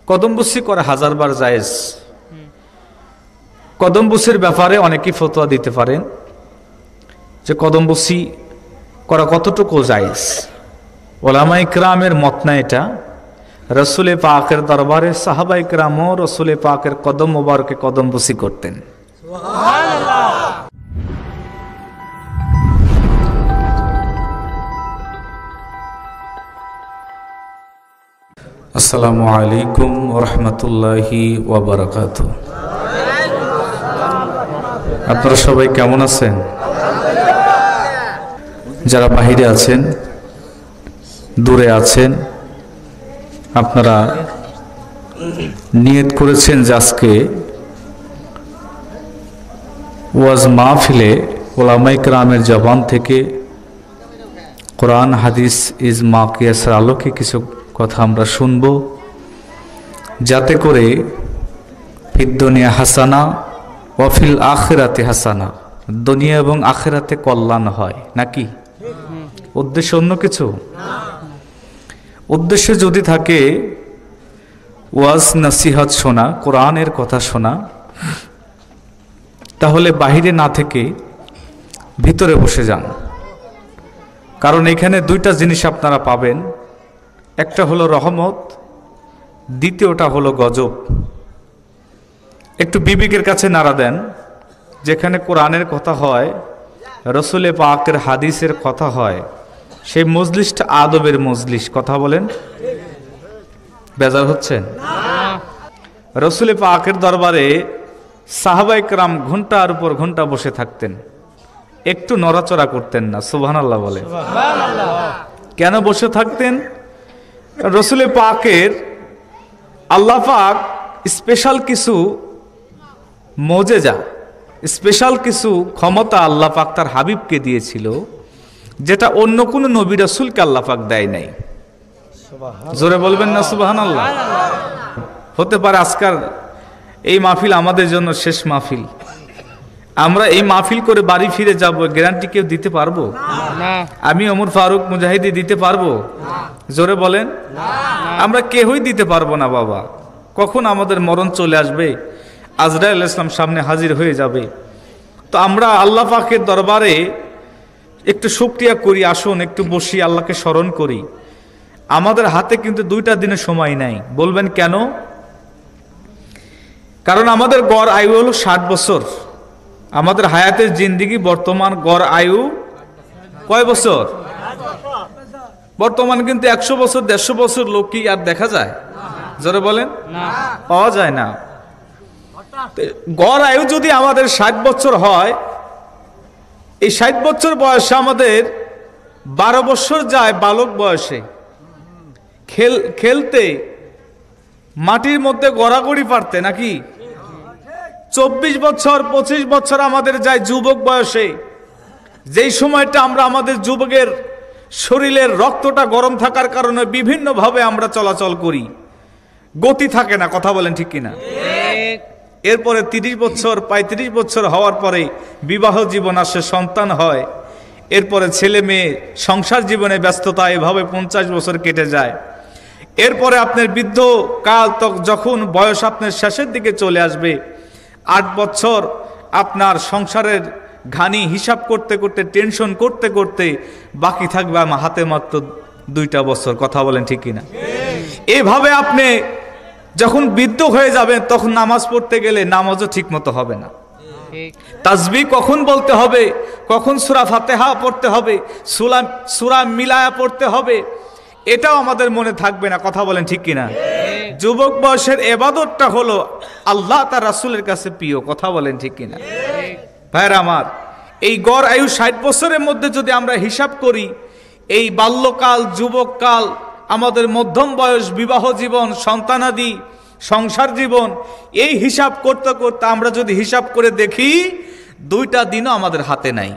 কদমবুসি করা হাজারবার জায়েজ। কদমবুসির ব্যাপারে অনেকেই ফতোয়া দিতে পারেন যে কদমবুসি করা কতটুকু জায়েজ। ওলামায়ে কেরামের মত না এটা। রসুলে পাকের দরবারে সাহাবায়ে কেরামও রসুলে পাকের কদম মোবারকে কদমবুসি করতেন। আসসালামু আলাইকুম ওয়া রাহমাতুল্লাহি ওয়া বারাকাতুহু। আপনারা সবাই কেমন আছেন? যারা বাহিরে আছেন, দূরে আছেন, আপনারা নিয়ত করেছেন যে আজকে ওয়াজ মাহফিলে ওলামায়ে কেরামের জবান থেকে কোরআন হাদিস ইজমা কিয়াসের আলোকে কিছু কথা আমরা শুনব, যাতে করে ফিদ দুনিয়া হাসানা ওয়া ফিল আখিরাতে হাসানা, দুনিয়া এবং আখিরাতে কল্যাণ হয়। নাকি উদ্দেশ্য অন্য কিছু? উদ্দেশ্য যদি থাকে ওয়াজ নসিহত শোনা, কোরআনের কথা শোনা, তাহলে বাহিরে না থেকে ভিতরে বসে যান। কারণ এখানে দুইটা জিনিস আপনারা পাবেন, একটা হলো রহমত, দ্বিতীয়টা হলো গজব। একটু বিবেকের কাছে নাড়া দেন। যেখানে কোরআনের কথা হয়, রসুলে পাকের হাদিসের কথা হয়, সেই মজলিসটা আদবের মজলিস। কথা বলেন, বেজার হচ্ছেন? রসুলে পাকের দরবারে সাহাবায়ে কেরাম ঘন্টার উপর ঘন্টা বসে থাকতেন, একটু নড়াচড়া করতেন না। সুবহানাল্লাহ বলে। কেন বসে থাকতেন? রসুলে পাকের আল্লাহ পাক স্পেশাল কিছু মোজেজা, স্পেশাল কিছু ক্ষমতা আল্লাহ পাক তার হাবিবকে দিয়েছিল, যেটা অন্য কোন নবী রাসূলকে আল্লাহ পাক দেয় নাই। জোরে বলবেন না সুবহানাল্লাহ? হতে পারে আজকাল এই মাহফিল আমাদের জন্য শেষ মাহফিল। আমরা এই মাহফিল করে বাড়ি ফিরে যাব, গ্যারান্টি কেউ দিতে পারবো? আমি ওমর ফারুক মুজাহিদি দিতে পারবো? জোরে বলেন। আমরা কেউই দিতে পারবো না বাবা। কখন আমাদের মরণ চলে আসবে, আজরাইল ইসলাম সামনে হাজির হয়ে যাবে। তো আমরা আল্লাহ পাকের দরবারে একটু শুকরিয়া করি, আসুন একটু বসি, আল্লাহকে স্মরণ করি। আমাদের হাতে কিন্তু দুইটা দিনের সময় নাই। বলবেন কেন? কারণ আমাদের গড় আয়ু হলো 60 বছর। আমাদের হায়াতের জিন্দিগি বর্তমান গড় আয়ু কয় বছর? বর্তমান কিন্তু 100 বছর 150 বছর লোক কি আর দেখা যায়? জোরে বলেন। পাওয়া যায় না। গড় আয়ু যদি আমাদের 60 বছর হয়, এই 60 বছর বয়সে আমাদের 12 বছর যায় বালক বয়সে খেলতে, মাটির মধ্যে গড়াগড়ি পারতে, নাকি 24 বছর 25 বছর আমাদের যায় যুবক বয়সে, যেই সময়টা আমরা আমাদের যুবকের শরীরের রক্তটা গরম থাকার কারণে বিভিন্নভাবে আমরা চলাচল করি, গতি থাকে না। কথা বলেন ঠিক কিনা? এরপরে 30 বছর 35 বছর হওয়ার পরে বিবাহ জীবন আসে, সন্তান হয়, এরপরে ছেলে মেয়ে, সংসার জীবনে ব্যস্ততা, এভাবে 50 বছর কেটে যায়। এরপরে আপনার বৃদ্ধ কাল, যখন বয়স আপনার শেষের দিকে চলে আসবে, 8 বছর আপনার সংসারের ঘানি হিসাব করতে করতে, টেনশন করতে করতে বাকি থাকবে আমার হাতে মাত্র 2টা বছর। কথা বলেন ঠিক কিনা? এভাবে আপনি যখন বৃদ্ধ হয়ে যাবেন, তখন নামাজ পড়তে গেলে নামাজও ঠিক মতো হবে না। তাসবিহ কখন বলতে হবে, কখন সূরা ফাতিহা পড়তে হবে, সূরা মিলায়া পড়তে হবে, এটাও আমাদের মনে থাকবে না। কথা বলেন ঠিক কিনা? যুবক বয়সের ইবাদতটা হলো আল্লাহ তার রাসূলের কাছে প্রিয়। কথা বলেন ঠিক কিনা? ভাইরা আমার, এই গড় আয়ু 60 বছরের মধ্যে যদি আমরা হিসাব করি, এই বাল্যকাল, যুবককাল, আমাদের মধ্যম বয়স, বিবাহ জীবন, সন্তানাদি, সংসার জীবন, এই হিসাব করতে করতে আমরা যদি হিসাব করে দেখি, 2টা দিনও আমাদের হাতে নাই।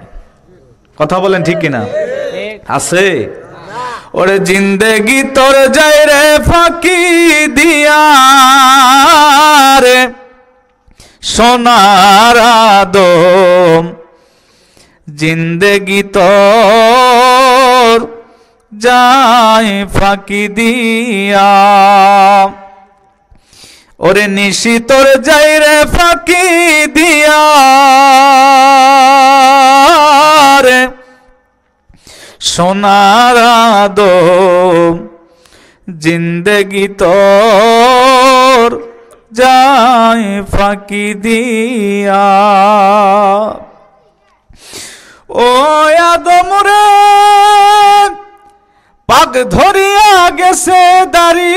কথা বলেন ঠিক কিনা? আছে? ওরে জিন্দেগি তোর যায় রে ফাঁকি দিয়া রে সোনার আদম, জিন্দেগি তোর যায় ফাঁকি দিয়া। ওরে নিশি তোর যাই রে ফাঁকি দিয়া রে সোনার আদম জিন্দেগি তোর যাই ফাঁকি দিয়া। ও আদম রে পাক ধরিয়া গেছে দাড়ি,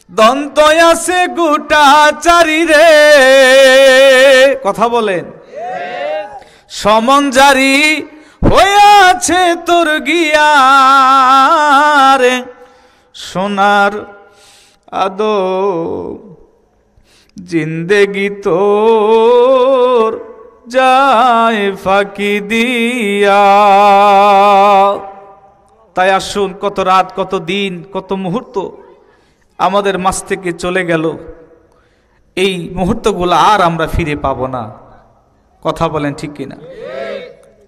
দন্ত আছে গোটা চারি রে, কথা বলেন, সমন জারি হইয়াছে তোর গিয়ারে সোনার আদম জিন্দেগি তোর যায় ফাঁকি দিয়া। তাই আসুন, কত রাত, কত দিন, কত মুহূর্ত আমাদের মাঝ থেকে চলে গেল, এই মুহূর্তগুলো আর আমরা ফিরে পাবো না, কথা বলেন ঠিক কিনা?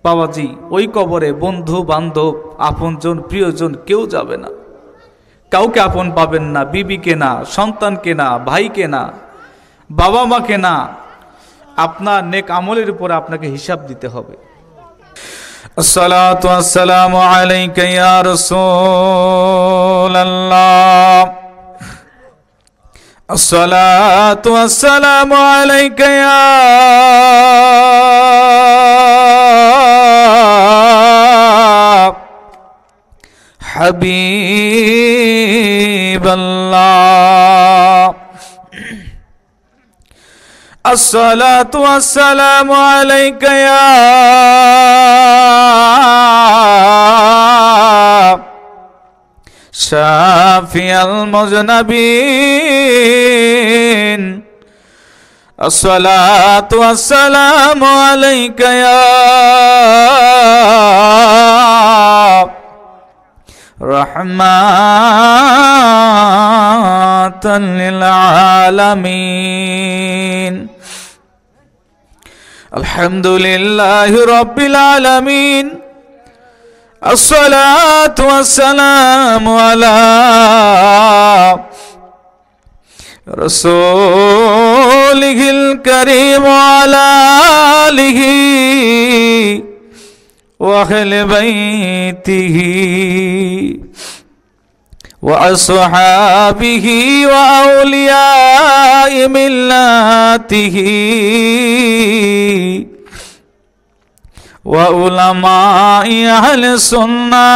বাবাজি, ওই কবরে বন্ধু বান্ধব আপনজন প্রিয়জন কেউ যাবে না, কাউকে আপন পাবেন না, বিবিকে না, সন্তানকে না, ভাইকে না, বাবা মাকে না, আপনার নেক আমলের উপরে আপনাকে হিসাব দিতে হবে। আসসালাতু ওয়াসসালামু আলাইকা ইয়া রাসূলুল্লাহ, আসসালাতু ওয়াসসালামু আলাইকা ইয়া হাবিবাল্লাহ, আসসালাতু ওয়াসসালামু আলাইকা ইয়া শাফিয়াল মুযনাবিন, আসসালাতু ওয়াসসালামু আলাইকা ইয়া রাহমাতাল লিল আলামিন। আলহামদুলিল্লাহি রাব্বিল আলামিন, আসসালাতু ওয়াসসালামু আলা রাসূলিহিল কারীম ওয়া আলা আলিহি ওয়া আহলি বাইতিহি ওয়া আসহাবিহি ওয়া আউলিয়াই মিল্লাতিহি ওয়া উলামাই আহলে সুন্নাতিহি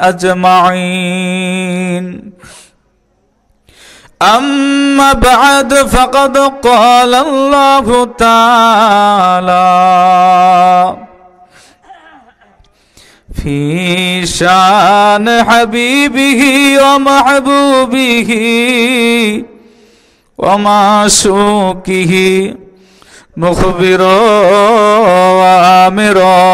আজমাইন। أما بعد فقد قال الله تعالى في شان حبيبه ومحبوبه ومعشوقه مخبرا وآمرا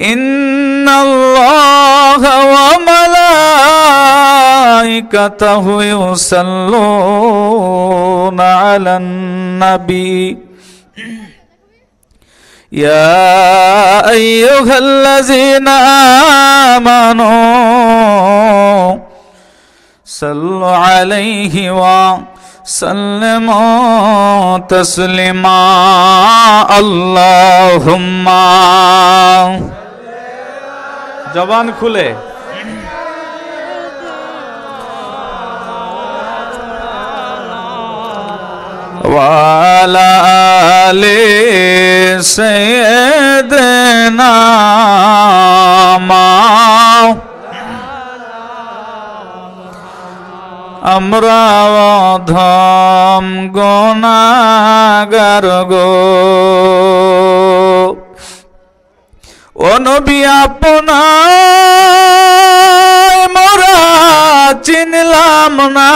إن الله وملائكته يصلون على النبي يا أيها الذين آمنوا صلوا عليه وسلموا تسليما اللهم জবান খুলে ওয়ালা আলে সাইয়্যিদিনা আমরা অধম গুনাহগার গো, ও নবী আপনার মোরা চিনলাম না,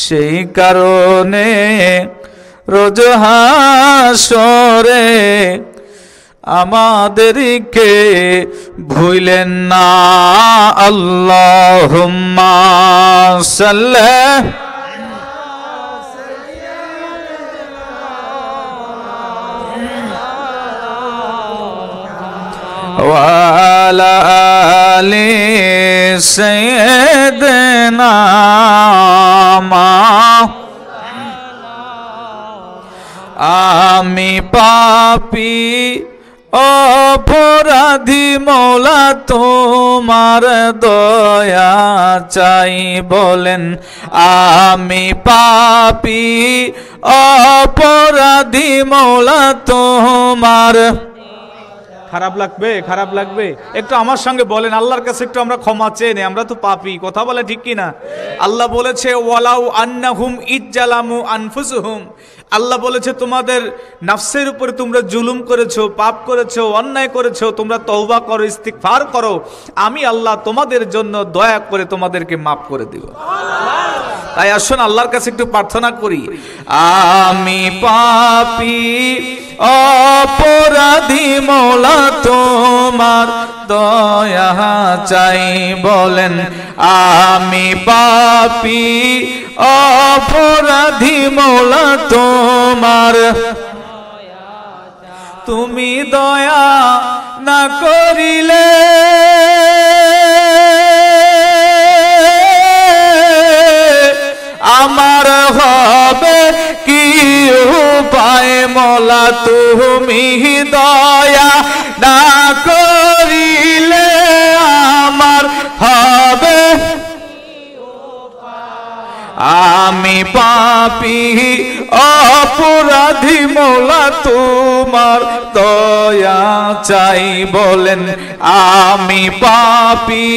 সেই কারণে রোজ হাসরে আমাদেরকে ভুলেন না। আল্লাহুম্মা সাল্লি وعلى آل سيدنا আমি পাপী অপরাধী মওলা তোমার দয়া চাই বলেন আমি পাপী অপরাধী মওলা তোমার। খারাপ লাগবে, খারাপ লাগবে? একটু আমার সঙ্গে বলেন, আল্লাহর কাছে একটু আমরা ক্ষমা চেয়ে নেই, আমরা তো পাপী, কথা বলে ঠিক কিনা? আল্লাহ বলেছে ওয়ালাউ আন্নাহুম ইজ্জালামু আনফুসুহুম, আল্লাহ বলেছে তোমাদের নফসের উপরে তোমরা জুলুম করেছো, পাপ করেছো, অন্যায় করেছো, তোমরা তওবা করো, ইস্তিগফার করো, আমি আল্লাহ তোমাদের জন্য দয়া করে তোমাদেরকে মাফ করে দিব। তাই আসুন আল্লাহর কাছে একটু প্রার্থনা করি, আমি পাপী অপরাধী মওলা তোমার দয়া চাই বলেন আমি পাপী অপরাধী মওলা তোমার। তুমি দয়া না করিলে আমার হবে কি উপায় মওলা, তুমি দয়া না করিলে আমার হবে আমি পাপী অপরাধী মওলা তোমার দয়া চাই বলেন আমি পাপী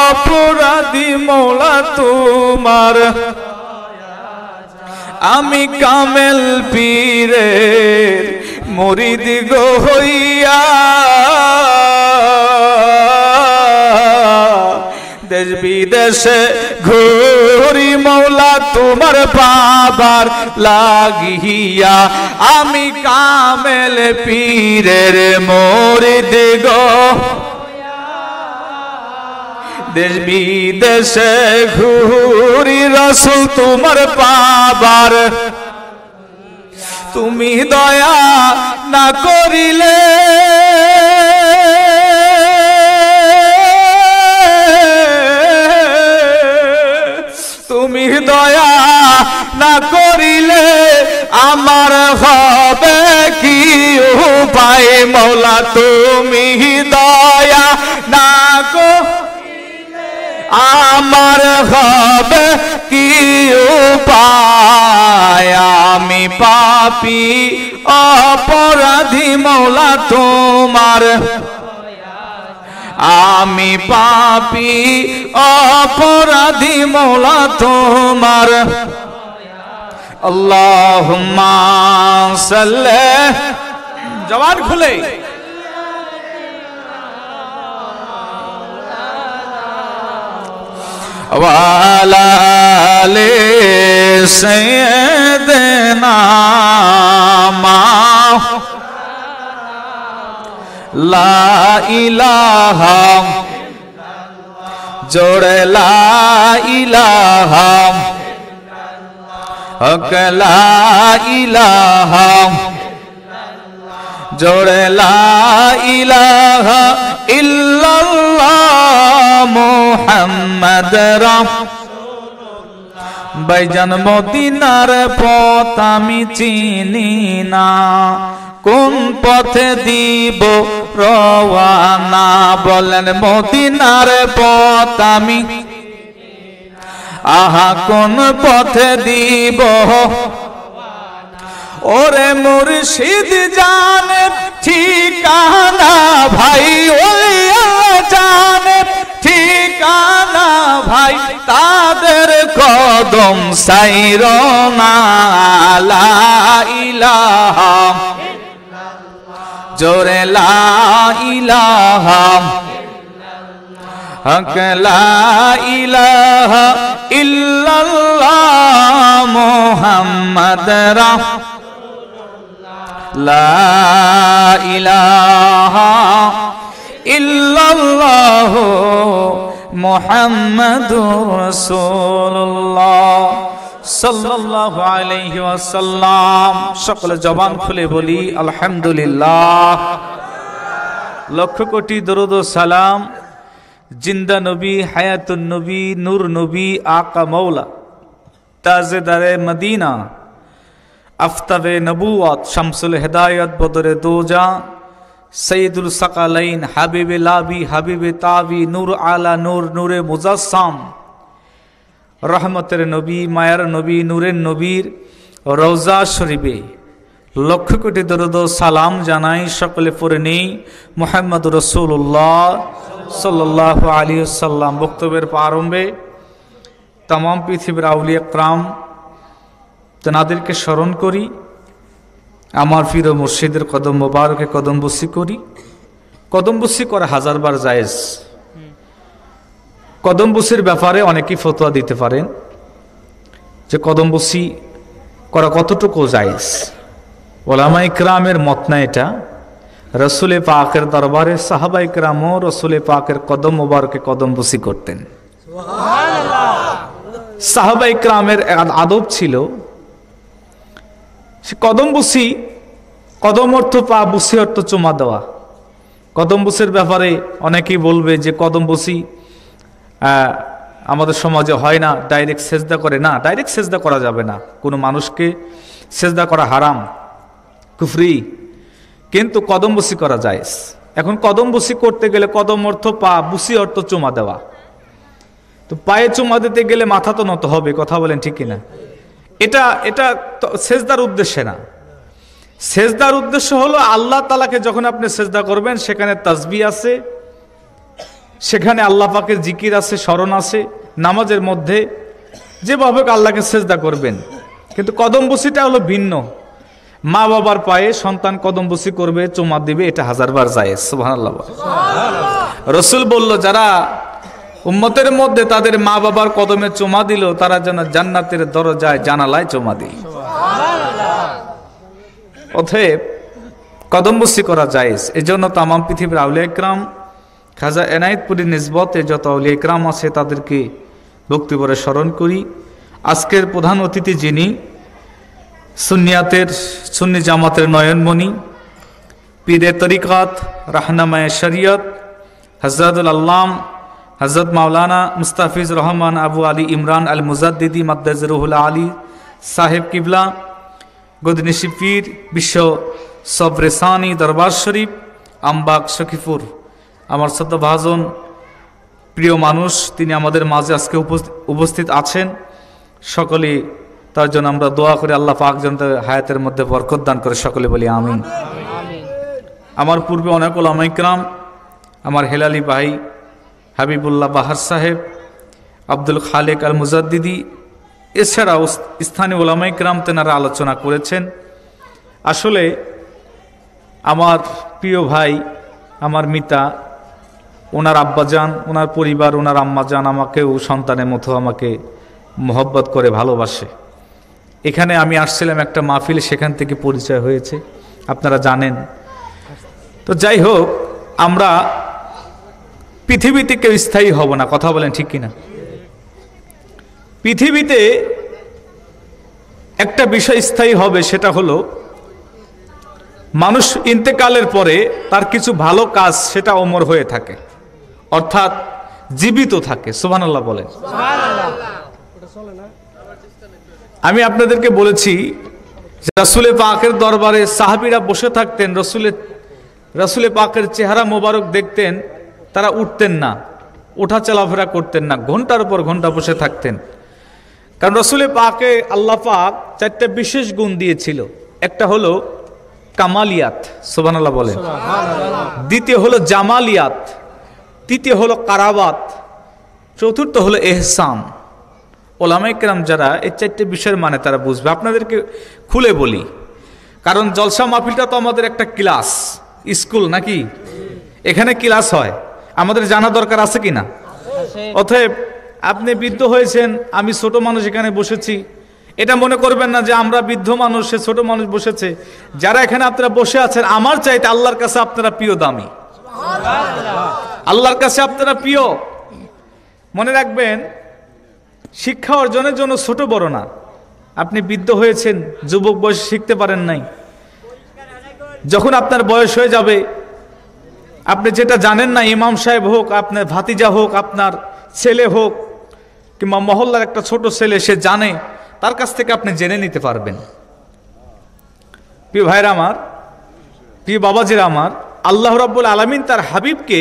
অপরাধী মওলা তোমার। আমি কামেল পীরের মুরিদ গো হইয়া দেশ বিদেশে ঘুরি মওলা তোমার পাবার লাগিয়া, আমি কামেল পীরের মুরিদ গো দেশ বিদেশে ঘুরি রাসূল তোমার পাবার, তুমি দয়া না করিলে তুমি দয়া না করিলে আমার হবে কি উপায় মওলা, তুমি দয়া না করিলে আমার হবে কি উপায়, আমি পাপী অপরাধী মওলা তোমার, আমি পাপী অপরাধী মওলা তোমার। আল্লাহুম্মা সাল্লি, জবান খুলে ওয়ালা আলি সাইয়্যিদিনা লা ইলাহা জোড়ে লা ইলাহা হক লা ইলাহা জোড়ে লা ইলাহা ইল্লাল্লাহ মুহাম্মদ রাসূলুল্লাহ। ভাইজান মদিনার পথ আমি চিনি না, কোন পথে দিব রওয়ানা বলেন মদিনার পথ আমি, আহা কোন পথে দিব, ওরে মুর্শিদ জানে ঠিকানা ভাই, ওলিয়া জানে ঠিকানা ভাই, তাদের কদম সাইরনা লা ইলাহা জোরে লা ইলাহা হক লা ইলাহা ইল্লাল্লাহ মুহাম্মদ রাসূলুল্লাহ, লা ইলাহা ইল্লাল্লাহ মুহাম্মাদুর রাসূলুল্লাহ সাল্লাল্লাহু আলাইহি ওয়াসাল্লাম। সকলে জবান খুলে বলি আলহামদুলিল্লাহ। লক্ষ কোটি দরুদ ও সালাম জিন্দা নবী, হায়াতুন নবী, নূর নবী, আকা মৌলা, তাজেদারে মদিনা, আফতাবে নবুয়াত, শামসুল হেদায়ত, বদরে দোজা, সৈয়দুল সাকালাইন, হাবিবে লাবি, হাবিবে তাবি, নূর আলা নূর, নূরে মুজাসসাম, রহমতের নবী, মায়ার নবী, নূরের নবীর রওজা শরীফে লক্ষ কোটি দরুদ ও সালাম জানাই। সকলে পড়ে নেই মুহাম্মদ রাসূলুল্লাহ সাল্লাল্লাহু আলাইহি ওয়াসাল্লাম। বক্তব্যের প্রারম্ভে तमाम পৃথিবীর আউলিয়া کرام তেনাদেরকে স্মরণ করি, আমার পীর ও মুর্শিদের কদম মোবারকে কদমবুসি করি। কদমবুসি করা হাজারবার জায়েজ। কদমবুসির ব্যাপারে অনেকেই ফতোয়া দিতে পারেন যে কদমবুসি করা কতটুকু জায়েজ। ওলামায়ে কেরামের মত না এটা। রসুলে পাকের দরবারে সাহাবায়ে কেরামও রসুলে পাকের কদম মোবারকে কদমবুসি করতেন। সাহাবায়ে কেরামের আদব ছিল সে কদমবুসি, কদম অর্থ পা, বুসি অর্থ চুমা দেওয়া। কদমবুসির ব্যাপারে অনেকেই বলবে যে কদমবুসি আমাদের সমাজে হয় না, ডাইরেক্ট সেজদা করে। না, ডাইরেক্ট সেজদা করা যাবে না, কোনো মানুষকে সেজদা করা হারাম, কুফরি, কিন্তু কদমবুসি করা যায়। এখন কদমবুসি করতে গেলে কদম অর্থ পা, বুসি অর্থ চুমা দেওয়া। তো পায়ে চুমা দিতে গেলে মাথা তো নত হবে, কথা বলেন ঠিক কিনা? এটা সেজদার উদ্দেশ্যে না। সেজদার উদ্দেশ্য হলো আল্লাহ তাআলাকে যখন আপনি সেজদা করবেন সেখানে তাসবিহ আছে, সেখানে আল্লাহ পাকের জিকির আছে, স্মরণ আছে। নামাজের মধ্যে যেভাবে আল্লাহকে সেজদা করবেন, কিন্তু কদমবুসিটা হলো ভিন্ন। মা বাবার পায়ে সন্তান কদমবুসি করবে, চুমা দিবে, এটা হাজারবার জায়েজ। সুবহানাল্লাহ। রাসূল বলল যারা উম্মতের মধ্যে তাদের মা বাবার কদমে চুমা দিল তারা যেন জান্নাতের দরজায় জানালায় চুমা দিল। অতএব কদমবুসি করা জায়েজ। এজন্য তামাম পৃথিবীর আউলিয়া کرام, খাজা এনায়েতপুরীর নিসবতে যত আউলিয়া کرام আছে তাদেরকে বক্তব্যে স্মরণ করি। আজকের প্রধান অতিথি যিনি সুন্নি জামাতের নয়নমণি, পীরে তরিকাত, রাহনামায়ে শরিয়ত, হযরতুল আল্লাম হযরত মাওলানা মুস্তাফিজ রহমান আবু আলী ইমরান আল মুজাদ্দিদি মাদ্দাজ রুহুল আলী সাহেব কিবলা, গদনিশি পীর, বিশ্ব সবরেসানি দরবার শরীফ, আমবাগ শকিপুর, আমার শ্রদ্ধাভাজন প্রিয় মানুষ, তিনি আমাদের মাঝে আজকে উপস্থিত আছেন। সকলে তার জন্য আমরা দোয়া করি আল্লাহ পাক যেন হায়াতের মধ্যে বরকত দান করে, সকলে বলি আমিন। আমার পূর্বে অনেক ওলামায়ে کرام, আমার হেলালি ভাই হাবিবুল্লাহ বাহার সাহেব, আব্দুল খালেক আল মুজাদ্দিদি, এছাড়াও স্থানীয় ওলামায়ে کرام তেনারা আলোচনা করেছেন। আসলে আমার প্রিয় ভাই, আমার মিতা, ওনার আব্বাজান, ওনার পরিবার, ওনার আম্মাজান আমাকেও সন্তানের মতো আমাকে মোহব্বত করে ভালোবাসে। এখানে আমি আসছিলাম একটা মাহফিলে, সেখান থেকে পরিচয় হয়েছে, আপনারা জানেন। তো যাই হোক, আমরা পৃথিবীতে কেউ স্থায়ী হব না, কথা বলেন ঠিক কিনা? পৃথিবীতে একটা বিষয় স্থায়ী হবে, সেটা হলো মানুষ ইন্তেকালের পরে তার কিছু ভালো কাজ সেটা অমর হয়ে থাকে, অর্থাৎ জীবিত থাকে। সুবহানাল্লাহ বলেন। আমি আপনাদেরকে বলেছি রাসূলে পাকের দরবারে সাহাবীরা বসে থাকতেন, রাসূলে পাকের চেহারা মোবারক দেখতেন, তারা উঠতেন না, ওঠা চলাফেরা করতেন না, ঘন্টার পর ঘন্টা বসে থাকতেন। কারণ রাসূলে পাকে আল্লাহ পাক চারটা বিশেষ গুণ দিয়েছিল। একটা হলো কামালিয়াত, সুবহানাল্লাহ বলেন। দ্বিতীয় হলো জামালিয়াত, তৃতীয় হলো কারাবাত, চতুর্থ হলো এহসান। ওলামায়ে কেরাম যারা এই চারটে বিষয়ের মানে তারা বুঝবে। আপনাদেরকে খুলে বলি, কারণ জলসা মাহফিলটা তো আমাদের একটা ক্লাস, স্কুল নাকি? এখানে ক্লাস হয়, আমাদের জানা দরকার আছে কিনা? অতএব আপনি বৃদ্ধ হয়েছেন, আমি ছোট মানুষ এখানে বসেছি, এটা মনে করবেন না যে আমরা বৃদ্ধ মানুষ, সে ছোট মানুষ বসেছে। যারা এখানে আপনারা বসে আছেন আমার চাইতে আল্লাহর কাছে আপনারা প্রিয়, দামি, আল্লাহর কাছে আপনারা প্রিয়। মনে রাখবেন, শিক্ষা অর্জনের জন্য ছোট বড় না। আপনি বৃদ্ধ হয়েছেন, যুবক বয়সে শিখতে পারেন নাই, যখন আপনার বয়স হয়ে যাবে আপনি যেটা জানেন না, ইমাম সাহেব হোক, আপনার ভাতিজা হোক, আপনার ছেলে হোক, কিংবা মহল্লার একটা ছোট ছেলে, সে জানে, তার কাছ থেকে আপনি জেনে নিতে পারবেন। প্রিয় ভাইরা আমার, প্রিয় বাবাজিরা আমার, আল্লাহ রাব্বুল আলামিন তার হাবিবকে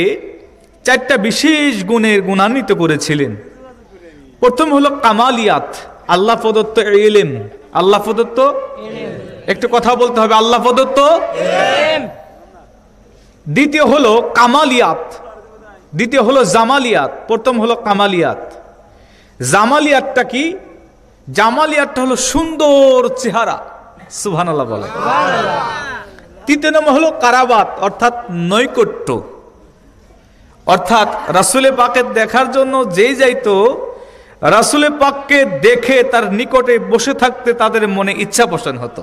4টা বিশেষ গুণের গুণান্বিত করেছিলেন। প্রথম হলো কামালিয়াত, আল্লাহ প্রদত্ত ইলম। আল্লাহ প্রদত্ত, একটু কথা বলতে হবে, আল্লাহ প্রদত্ত। দ্বিতীয় হলো কামালিয়াত, দ্বিতীয় হলো জামালিয়াত। প্রথম হলো কামালিয়াত। জামালিয়াতটা কি? জামালিয়াতটা হলো সুন্দর চেহারা, সুবহানাল্লাহ বলে। তৃতীয় নম্বর হলো কারাবাত, অর্থাৎ নৈকট্য, অর্থাৎ রাসূলে পাকের দেখার জন্য যেই যাইতো, রাসূলে পাককে দেখে তার নিকটে বসে থাকতে তাদের মনে ইচ্ছা পোষণ হতো।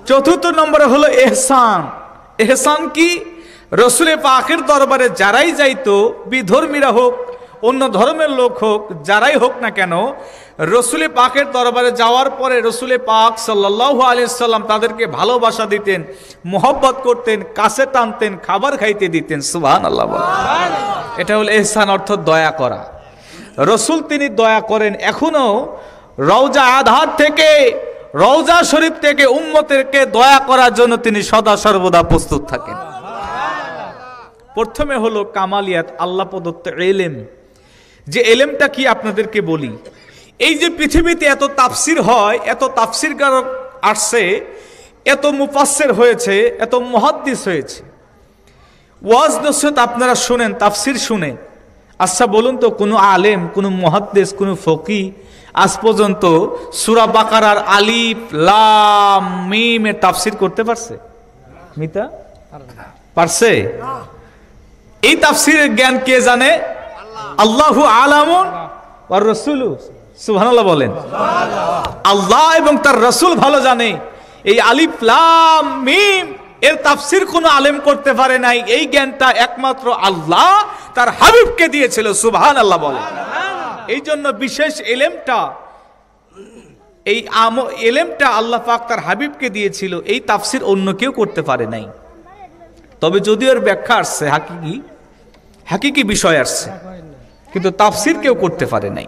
চতুর্থ নম্বরে হলো ইহসান। ইহসান কি? রাসূলে পাকের দরবারে যারাই যাইতো, বিধর্মীরা হোক, অন্য ধর্মের লোক হোক, যারাই হোক না কেন, রাসূলে পাকের দরবারে যাওয়ার পরে রাসূলে পাক সাল্লাল্লাহু আলাইহি সাল্লাম তাদেরকে ভালোবাসা দিতেন, মোহব্বত করতেন, কাছে টানতেন, খাবার খাইতে দিতেন। সুবহানাল্লাহ বলেন। এটা হলো ইহসান, অর্থাৎ দয়া করা। রাসূল তিনি দয়া করেন। এখনো রওজা আধার থেকে, রওজা শরীফ থেকে উম্মতেরকে দয়া করার জন্য তিনি সদা সর্বদা প্রস্তুত থাকেন। প্রথমে হলো কামালিয়াত, আল্লাহ প্রদত্ত ইলম। যে ইলমটা কি আপনাদেরকে বলি, এই যে পৃথিবীতে এত তাফসির হয়, এত তাফসিরকারক আসছে, এত মুফাসসির হয়েছে, এত মুহাদ্দিস হয়েছে, ওয়াজ নসিহত আপনারা শুনেন, তাফসির শুনেন। আচ্ছা বলুন তো, কোনো আলেম, কোনো মুহাদ্দিস, কোনো ফকি আজ পর্যন্ত সূরা বাকারার আলিফ লাম মিম এর তাফসির করতে পারছে? মিতা পারছে? এই তাফসিরের জ্ঞান কে জানে? আল্লাহু আলামুন ওয়ার রাসূলু, সুবহানাল্লাহ বলেন। আল্লাহ এবং তার রাসূল ভালো জানে। এই আলিফ লাম মিম এর তাফসির কোন আলেম করতে পারে নাই। এই জ্ঞানটা একমাত্র আল্লাহ তার হাবিবকে দিয়েছিল, সুবহানাল্লাহ বলেন। এই জন্য বিশেষ ইলমটা, এই ইলমটা আল্লাহ পাক তার হাবিবকে দিয়েছিল। এই তাফসির অন্য কেউ করতে পারে নাই। তবে যদিও এর ব্যাখ্যা আসছে, হাকিকি বিষয় আসছে, কিন্তু তাফসির কেউ করতে পারে নাই।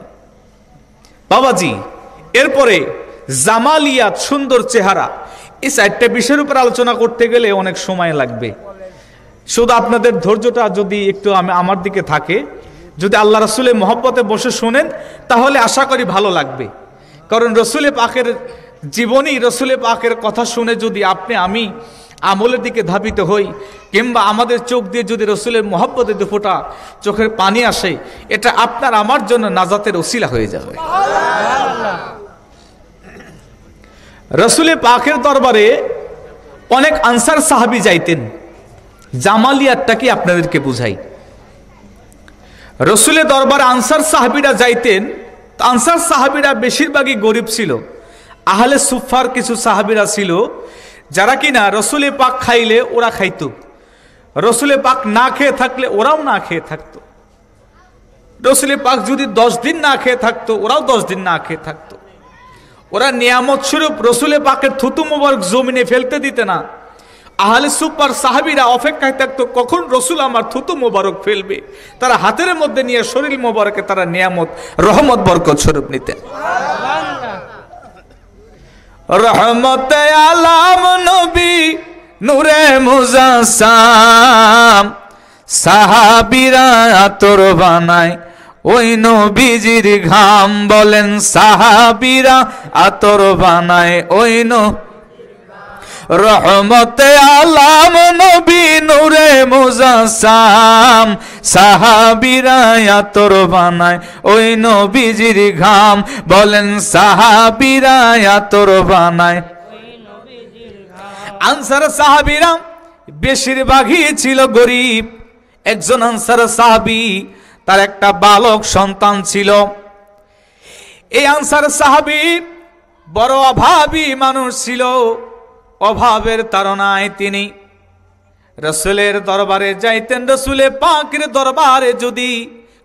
বাবাজি, এরপরে জামালিয়াত, সুন্দর চেহারা। এই 4টা বিষয়ের উপর আলোচনা করতে গেলে অনেক সময় লাগবে। শুধু আপনাদের ধৈর্যটা যদি একটু আমার দিকে থাকে, যদি আল্লাহ রাসূলের মহব্বতে বসে শোনেন, তাহলে আশা করি ভালো লাগবে। কারণ রাসূলে পাকের জীবনী, রাসূলে পাকের কথা শুনে যদি আমি আমলের দিকে ধাবিত হই, কিংবা আমাদের চোখ দিয়ে যদি রাসূলের মহব্বতে দুফোঁটা চোখের পানি আসে, এটা আপনার আমার জন্য নাজাতের ওসিলা হয়ে যাবে। রাসূলে পাকের দরবারে অনেক আনসার সাহাবী যাইতেন। জামালিয়াতটা কি আপনাদেরকে বুঝাই। রাসূলের দরবারে আনসার সাহাবীরা যাইতেন। আনসার সাহাবীরা বেশিরভাগই গরিব ছিল। আহলে সুফার কিছু সাহাবীরা ছিল যারা কিনা রাসূলে পাক খাইলে ওরা খাইতো, রাসূলে পাক না খেয়ে থাকলে ওরাও না খেয়ে থাকতো। রাসূলে পাক যদি 10 দিন না খেয়ে থাকতো, ওরাও 10 দিন না খেয়ে থাকতো। ওরা নিয়ামত স্বরূপ রাসূলে পাকের থুতু মোবারক জমিনে ফেলতে দিতে না। আহলে সুফার সাহাবীরা অপেক্ষায় থাকতো কখন রাসূল আমার থুতু মোবারক ফেলবে। তারা হাতের মধ্যে নিয়ে শরীর মোবারকে তারা নিয়ামত, রহমত, বরকত স্বরূপ নিতেন। রহমতে আলাম নবী নূরে মুজাসসাম, সাহাবীরা আতর বানায় ওই নবীজির ঘাম। বলেন, সাহাবীরা আতর বানায় ওই রহমতে আলাম নবী নূরে মুজাসসাম, সাহাবীরা আতর বানায় ওই নবীজির ঘাম। বলেন, সাহাবীরা আতর বানায়। আনসার সাহাবীরা বেশিরভাগই ছিল গরিব। একজন আনসার সাহাবী, তার একটা বালক সন্তান ছিল। এই আনসার সাহাবী বড় অভাবী মানুষ ছিল। অভাবের তাড়নায় তিনি রাসূলের দরবারে যাইতেন। রাসূলে পাকের দরবারে যদি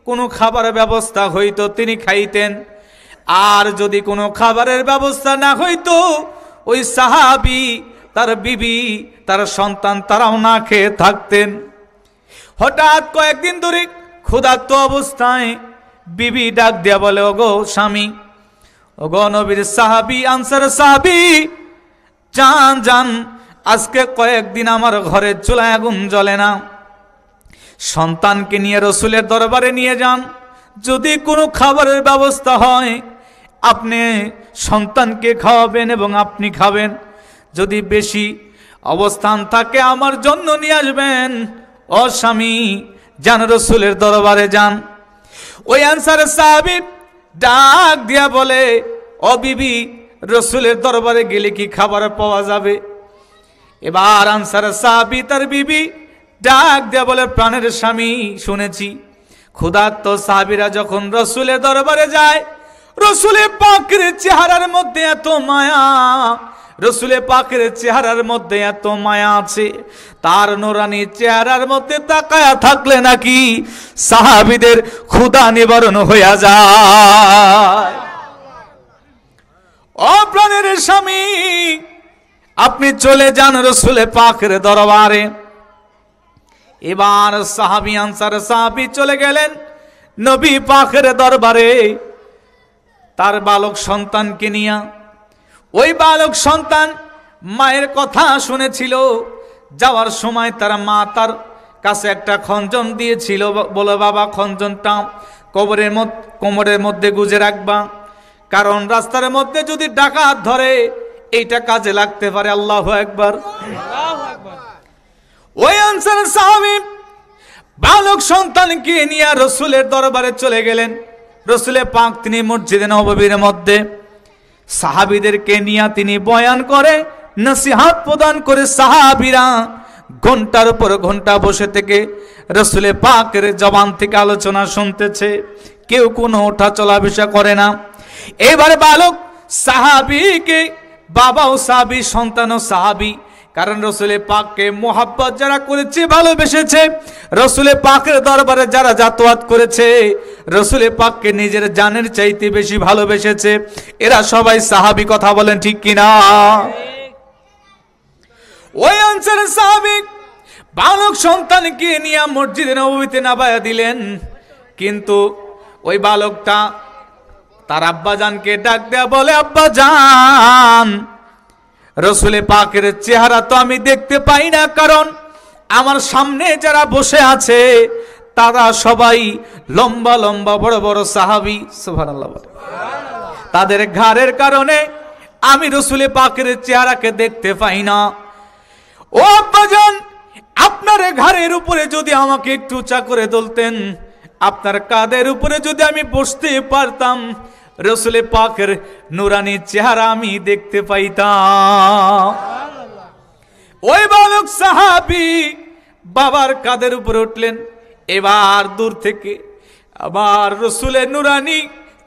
কোনো খাবারের ব্যবস্থা হইতো তিনি খাইতেন, আর যদি কোনো খাবারের ব্যবস্থা না হইতো ওই সাহাবী তার বিবি, তার সন্তান তারাও না খেয়ে থাকতেন। হঠাৎ কয়েকদিন ধরে ক্ষুধার্ত অবস্থায় বিবি ডাক দিয়া বলে, ওগো স্বামী, ওগো নবীর সাহাবী, আনসার সাহাবী, যান যান, আজকে কয়েকদিন আমার ঘরের চুলায় আগুন জ্বলে না, সন্তানকে নিয়ে রসুলের দরবারে নিয়ে যান, যদি কোনো খাবারের ব্যবস্থা হয় আপনি সন্তানকে খাওয়াবেন এবং আপনি খাবেন, যদি বেশি অবস্থান থাকে আমার জন্য নিয়ে আসবেন। ও স্বামী, যান রসুলের দরবারে যান। ওই আনসারের সাহাবী ডাক দিয়া বলে, ও বিবি, রসুলের দরবারে গেলে কি খাবার পাওয়া যাবে? এবার আনসারের সাহাবী তার বিবি ডাক দিয়া বলে, প্রাণের স্বামী, শুনেছি ক্ষুধার্ত সাহাবীরা যখন রসুলের দরবারে যায়, রসুলের পাকের চেহারার মধ্যে এত মায়া, রসুলের পাকের চেহারার মধ্যে এত মায়া আছে, তার নূরানী চেহারার মধ্যে তাকায়া থাকলে নাকি সাহাবীদের ক্ষুধা নিবারণ হইয়া যায়। ও প্রাণের স্বামী, আপনি চলে যান রসুলের পাকের দরবারে। এবার সাহাবী, আনসার সাহাবী চলে গেলেন নবী পাকের দরবারে তার বালক সন্তানকে নিয়ে। ওই বালক সন্তান মায়ের কথা শুনেছিল, যাওয়ার সময় তার মা তার কাছে একটা খঞ্জন দিয়েছিল, বলে, বাবা, খঞ্জনটা কোমরের মধ্যে গুজে রাখবা, কারণ রাস্তার মধ্যে যদি ডাকাত ধরে এইটা কাজে লাগতে পারে। আল্লাহু আকবার। ওই আনসার সাহাবী বালক সন্তানকে নিয়ে রসুলের দরবারে চলে গেলেন। রসুলের পাক তিনি মসজিদে নববীর মধ্যে সাহাবীদেরকে নিয়ে তিনি বয়ান করে, নসিহত প্রদান করে। সাহাবীরা ঘন্টার পর ঘন্টা বসে থেকে রসুলের পাকের জবান থেকে আলোচনা শুনতেছে, কেউ কোনো ওঠা চলা বিষয় করে না। এবারে বালক সাহাবীকে, বাবাও সাহাবী, সন্তানও সাহাবী, কারণ রসুলের পাককে মোহাব্বত যারা করেছে, ভালোবেসেছে, রসুলের পাকের দরবারে যারা যাতায়াত করেছে, রসুলের পাককে নিজের জানের চাইতে বেশি ভালোবেসেছে, এরা সবাই সাহাবী। কথা বলেন ঠিক কিনা? ওই আনসারের সাহাবী বালক সন্তানকে নিয়ে মসজিদে নববীতে নামায়া দিলেন, কিন্তু ওই বালকটা তার আব্বাজানকে ডাক দেয়া বলে, আব্বাজান, রসুলের পাকের চেহারা তো আমি দেখতে পাই না, কারণ আমার সামনে যারা বসে আছে তারা সবাই লম্বা লম্বা বড় বড় সাহাবী। সুবহানাল্লাহ। তাদের ঘাড়ের কারণে আমি রসুলের পাকের চেহারাকে দেখতে পাই না। ও আব্বাজান, আপনার ঘাড়ের উপরে যদি আমাকে একটু উঁচা করে তুলতেন, আপনার কাঁধের উপরে যদি আমি বসতে পারতাম, রসুলের পাকের নূরানী চেহারা আমি দেখতে পাইতাম। ওই বালক সাহাবী বাবার কাঁধের উপরে উঠলেন। এবার দূর থেকে আবার রসুলের নূরানী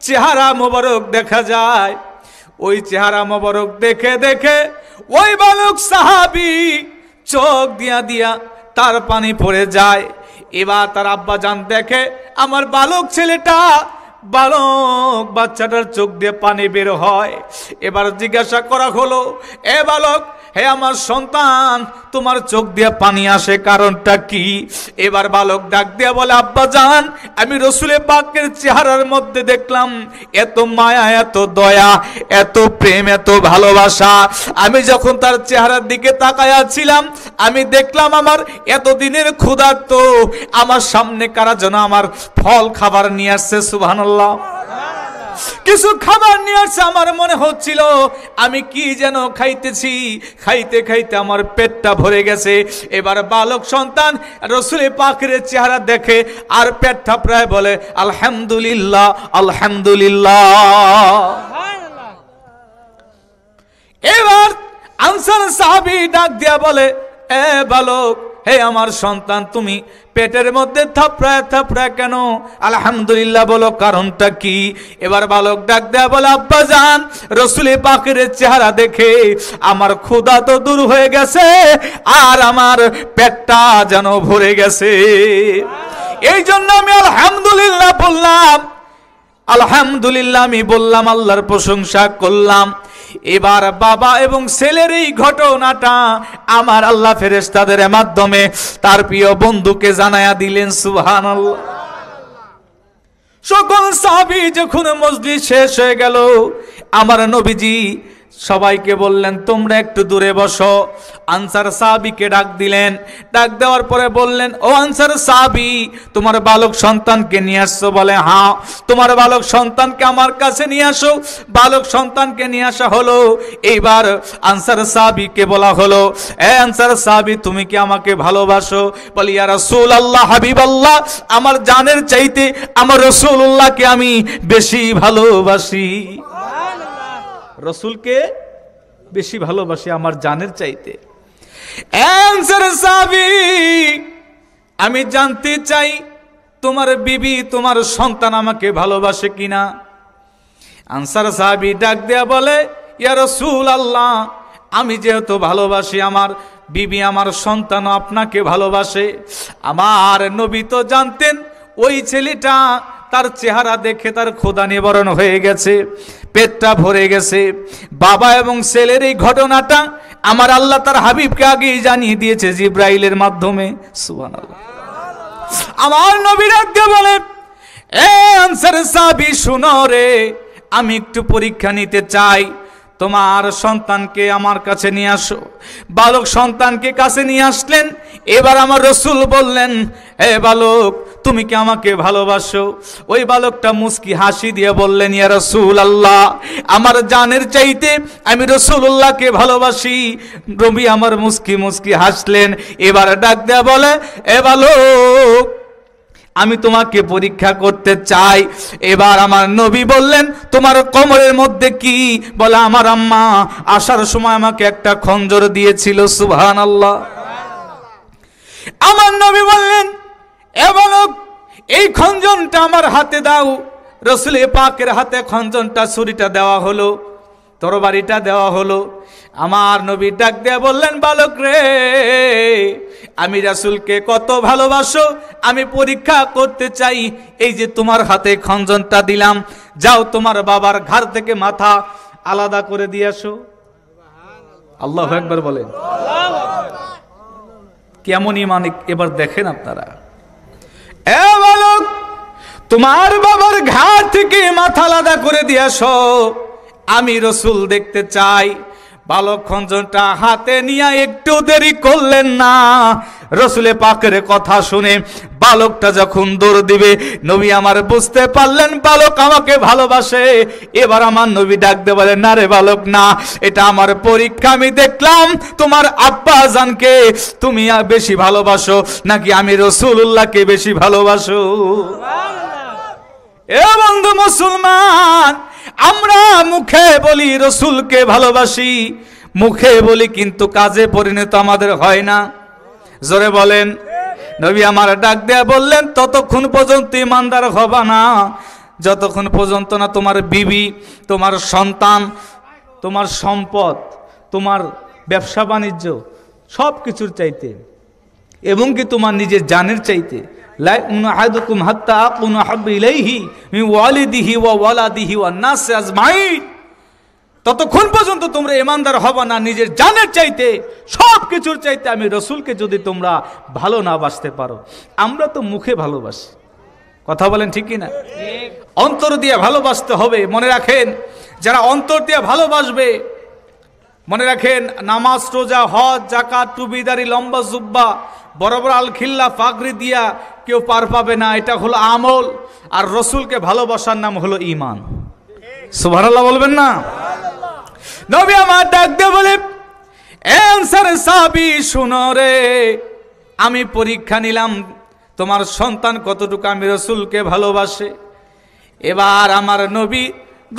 চেহারা মোবারক দেখা যায়। ওই চেহারা মোবারক দেখে দেখে ওই বালক সাহাবী চোখ দিয়া দিয়া তার পানি পড়ে যায়। এবার তার আব্বাজান দেখে আমার বালক ছেলেটা, বালক বাচ্চাটার চোখ দিয়ে পানি বের হয়। এবার জিজ্ঞাসা করা হলো, এ বালক, হে আমার সন্তান, তোমার চোখ দিয়ে পানি আসে কারণটা কি? এবার বালক ডাক দিয়া বলে, আব্বাজান, আমি রসুলের পাকের চেহারার মধ্যে দেখলাম এত মায়া, এত দয়া, এত প্রেম, এত ভালোবাসা। আমি যখন তার চেহারার দিকে তাকায়াছিলাম, আমি দেখলাম আমার এতদিনের ক্ষুধার্ত আমার সামনে কারা যেন আমার ফল খাবার নিয়ে আসছে। সুবহানাল্লাহ। কিছু খাবার নিয়ে আসছে, আমার মনে হচ্ছিল আমি কি যেন খাইতেছি, খাইতে খাইতে আমার পেটটা ভরে গেছে। এবার বালক সন্তান রসুলের পাকের চেহারা দেখে আর পেটটা প্রায় বলে, আলহামদুলিল্লাহ, আলহামদুলিল্লাহ। এবার আনসার সাহাবী ডাক দিয়া বলে, এ বালক, হে আমার সন্তান, তুমি পেটের মধ্যে থাপড়ায় থাপড়ায় কেন আলহামদুলিল্লাহ বলো, কারণটা কি? এবার বালক ডাক দেয়া বলে, আব্বাজান, রসুলের পাকের চেহারা দেখে আমার ক্ষুধা তো দূর হয়ে গেছে আর আমার পেটটা যেন ভরে গেছে, এই জন্য আমি আলহামদুলিল্লাহ বললাম। আলহামদুলিল্লাহ আমি বললাম, আল্লাহর প্রশংসা করলাম। এবার বাবা এবং ছেলের এই ঘটনাটা আমার আল্লাহ ফেরেশতাদের মাধ্যমে তার প্রিয় বন্ধুকে জানায়া দিলেন। সুবহানাল্লাহ। সকল সাহাবী যখন মজলিস শেষ হয়ে গেল, আমার নবীজি সবাইকে বললেন তোমরা একটু দূরে বসো। আনসার সাহাবীকে ডাক দিলেন, ডাক দেওয়ার পরে বললেন, ও আনসার সাহাবী, তোমার বালক সন্তানকে নিয়ে আসছো? বলে হ্যাঁ। তোমার বালক সন্তানকে আমার কাছে নিয়ে আসো। বালক সন্তানকে নিয়ে আসা হলো। এইবার আনসার সাহাবীকে বলা হলো, এ আনসার সাহাবী, তুমি কি আমাকে ভালোবাসো? বলি ইয়া রাসূলুল্লাহ, হাবিবাল্লাহ, আমার জানের চাইতে আমার রাসূলুল্লাহকে আমি বেশি ভালোবাসি। রসুলকে বেশি ভালোবাসি আমার জানের চাইতে। আনসার সাহাবী, আমি জানতে চাই তোমার বিবি, তোমার সন্তান আমাকে ভালোবাসে কিনা? আনসার সাহাবী ডাক দেয়া বলে, ইয়া রাসূলুল্লাহ, আমি যেহেতু ভালোবাসি, আমার বিবি আমার সন্তানও আপনাকে ভালোবাসে। আমার নবী তো জানতেন ওই ছেলেটা, তার চেহারা দেখে তার ক্ষুধা নিবারণ হয়ে গেছে, পেটটা ভরে গেছে। বাবা এবং ছেলের এই ঘটনাটা আমার আল্লাহ তার হাবিবকে আগেই জানিয়ে দিয়েছে জিব্রাইলের মাধ্যমে। সুবহানাল্লাহ। আমার নবী ডাকতে বলে, এ আনসার সাহাবী, শুনো রে, আমি একটু পরীক্ষা নিতে চাই, তোমার সন্তানকে আমার কাছে নিয়ে আসো। বালক সন্তানকে কাছে নিয়ে আসলেন। এবার আমার রসুল বললেন, হে বালক, তুমি কি আমাকে ভালোবাসো? ওই বালকটা মুস্কি হাসি দিয়ে বললেন, ইয়া রাসূলুল্লাহ, আমার জানের চাইতে আমি রাসূলুল্লাহকে ভালোবাসি। নবী আমার মুস্কি মুস্কি হাসলেন। এবার ডাক দেয়া বলে, এ বালক, আমি তোমাকে পরীক্ষা করতে চাই। এবার আমার নবী বললেন, তোমার কোমরের মধ্যে কি? বলে আমার আম্মা আসার সময় আমাকে একটা খঞ্জর দিয়েছিল। সুবহানাল্লাহ। আমার নবী বললেন, এ বালক, এই খঞ্জনটা আমার হাতে দাও। রাসূল পাকের হাতে খঞ্জনটা, ছুরিটা দেওয়া হলো, তরবারিটা দেওয়া হলো। আমার নবী ডাক দেয়া বললেন, বালক রে, আমি রাসূলকে কত ভালোবাসো আমি পরীক্ষা করতে চাই। এই যে তোমার হাতে খঞ্জনটা দিলাম, যাও তোমার বাবার ঘাড় থেকে মাথা আলাদা করে দিয়ে আসো। আল্লাহু আকবার বলেন। কেমন ঈমান এবার দেখেন আপনারা। এ বালক, তোমার বাবার ঘাড় থেকে মাথা আলাদা করে দিয়ে আসো, আমি রাসূল দেখতে চাই। বালক খঞ্জনটা হাতে নিয়ে একটু দেরি করলেন না। রাসূল পাকের কথা শুনে বালকটা যখন দৌড় দিবে, নবী আমার বুঝতে পারলেন বালক আমাকে ভালোবাসে। এবার আমার নবী ডাক দিয়ে বলেন, না রে বালক, না, এটা আমার পরীক্ষা। আমি দেখলাম তোমার আব্বা জানকে তুমি বেশি ভালোবাসো নাকি আমি রাসূলুল্লাহকে বেশি ভালোবাসো। এ বন্ধু মুসলমান, আমরা মুখে বলি রাসূলকে ভালোবাসি, মুখে বলি, কিন্তু কাজে পরিণত আমাদের হয় না। জোরে বলেন। নবী আমার ডাক দেয়া বললেন, ততক্ষণ পর্যন্ত ইমানদার হবা না যতক্ষণ পর্যন্ত না তোমার বিবি, তোমার সন্তান, তোমার সম্পদ, তোমার ব্যবসা বাণিজ্য সব কিছুর চাইতে, এবং কি তোমার নিজের জানের চাইতে, লা ইউমিনু আহাদুকুম হাত্তা আকুনা হাব্বা ইলাইহি মিন ওয়ালিদিহি ওয়া ওয়ালাদিহি ওয়ান নাস আজমাইন, ততক্ষণ পর্যন্ত তোমরা ইমানদার হবা না নিজের জানের চাইতে, সব কিছুর চাইতে আমি রাসূলকে যদি তোমরা ভালো না বাসতে পারো। আমরা তো মুখে ভালোবাসি, কথা বলেন ঠিক কি না? অন্তর দিয়ে ভালোবাসতে হবে। মনে রাখেন, যারা অন্তর দিয়ে ভালোবাসবে, মনে রাখেন, নামাজ, রোজা, হজ, যাকাত, টুপিদারি, লম্বা জুব্বা, বড় বড় আলখিল্লা, পাগড়ি দিয়া কেউ পার পাবে না। এটা হলো আমল। আর রাসূলকে ভালোবাসার নাম হলো ঈমান। সুবহানাল্লাহ বলবেন না? নবী আমার ডাক দিয়ে বলে, এ আনসার সাহাবী, শুনো রে, আমি পরীক্ষা নিলাম তোমার সন্তান কতটুকু আমি রাসূলকে ভালোবাসে। এবার আমার নবী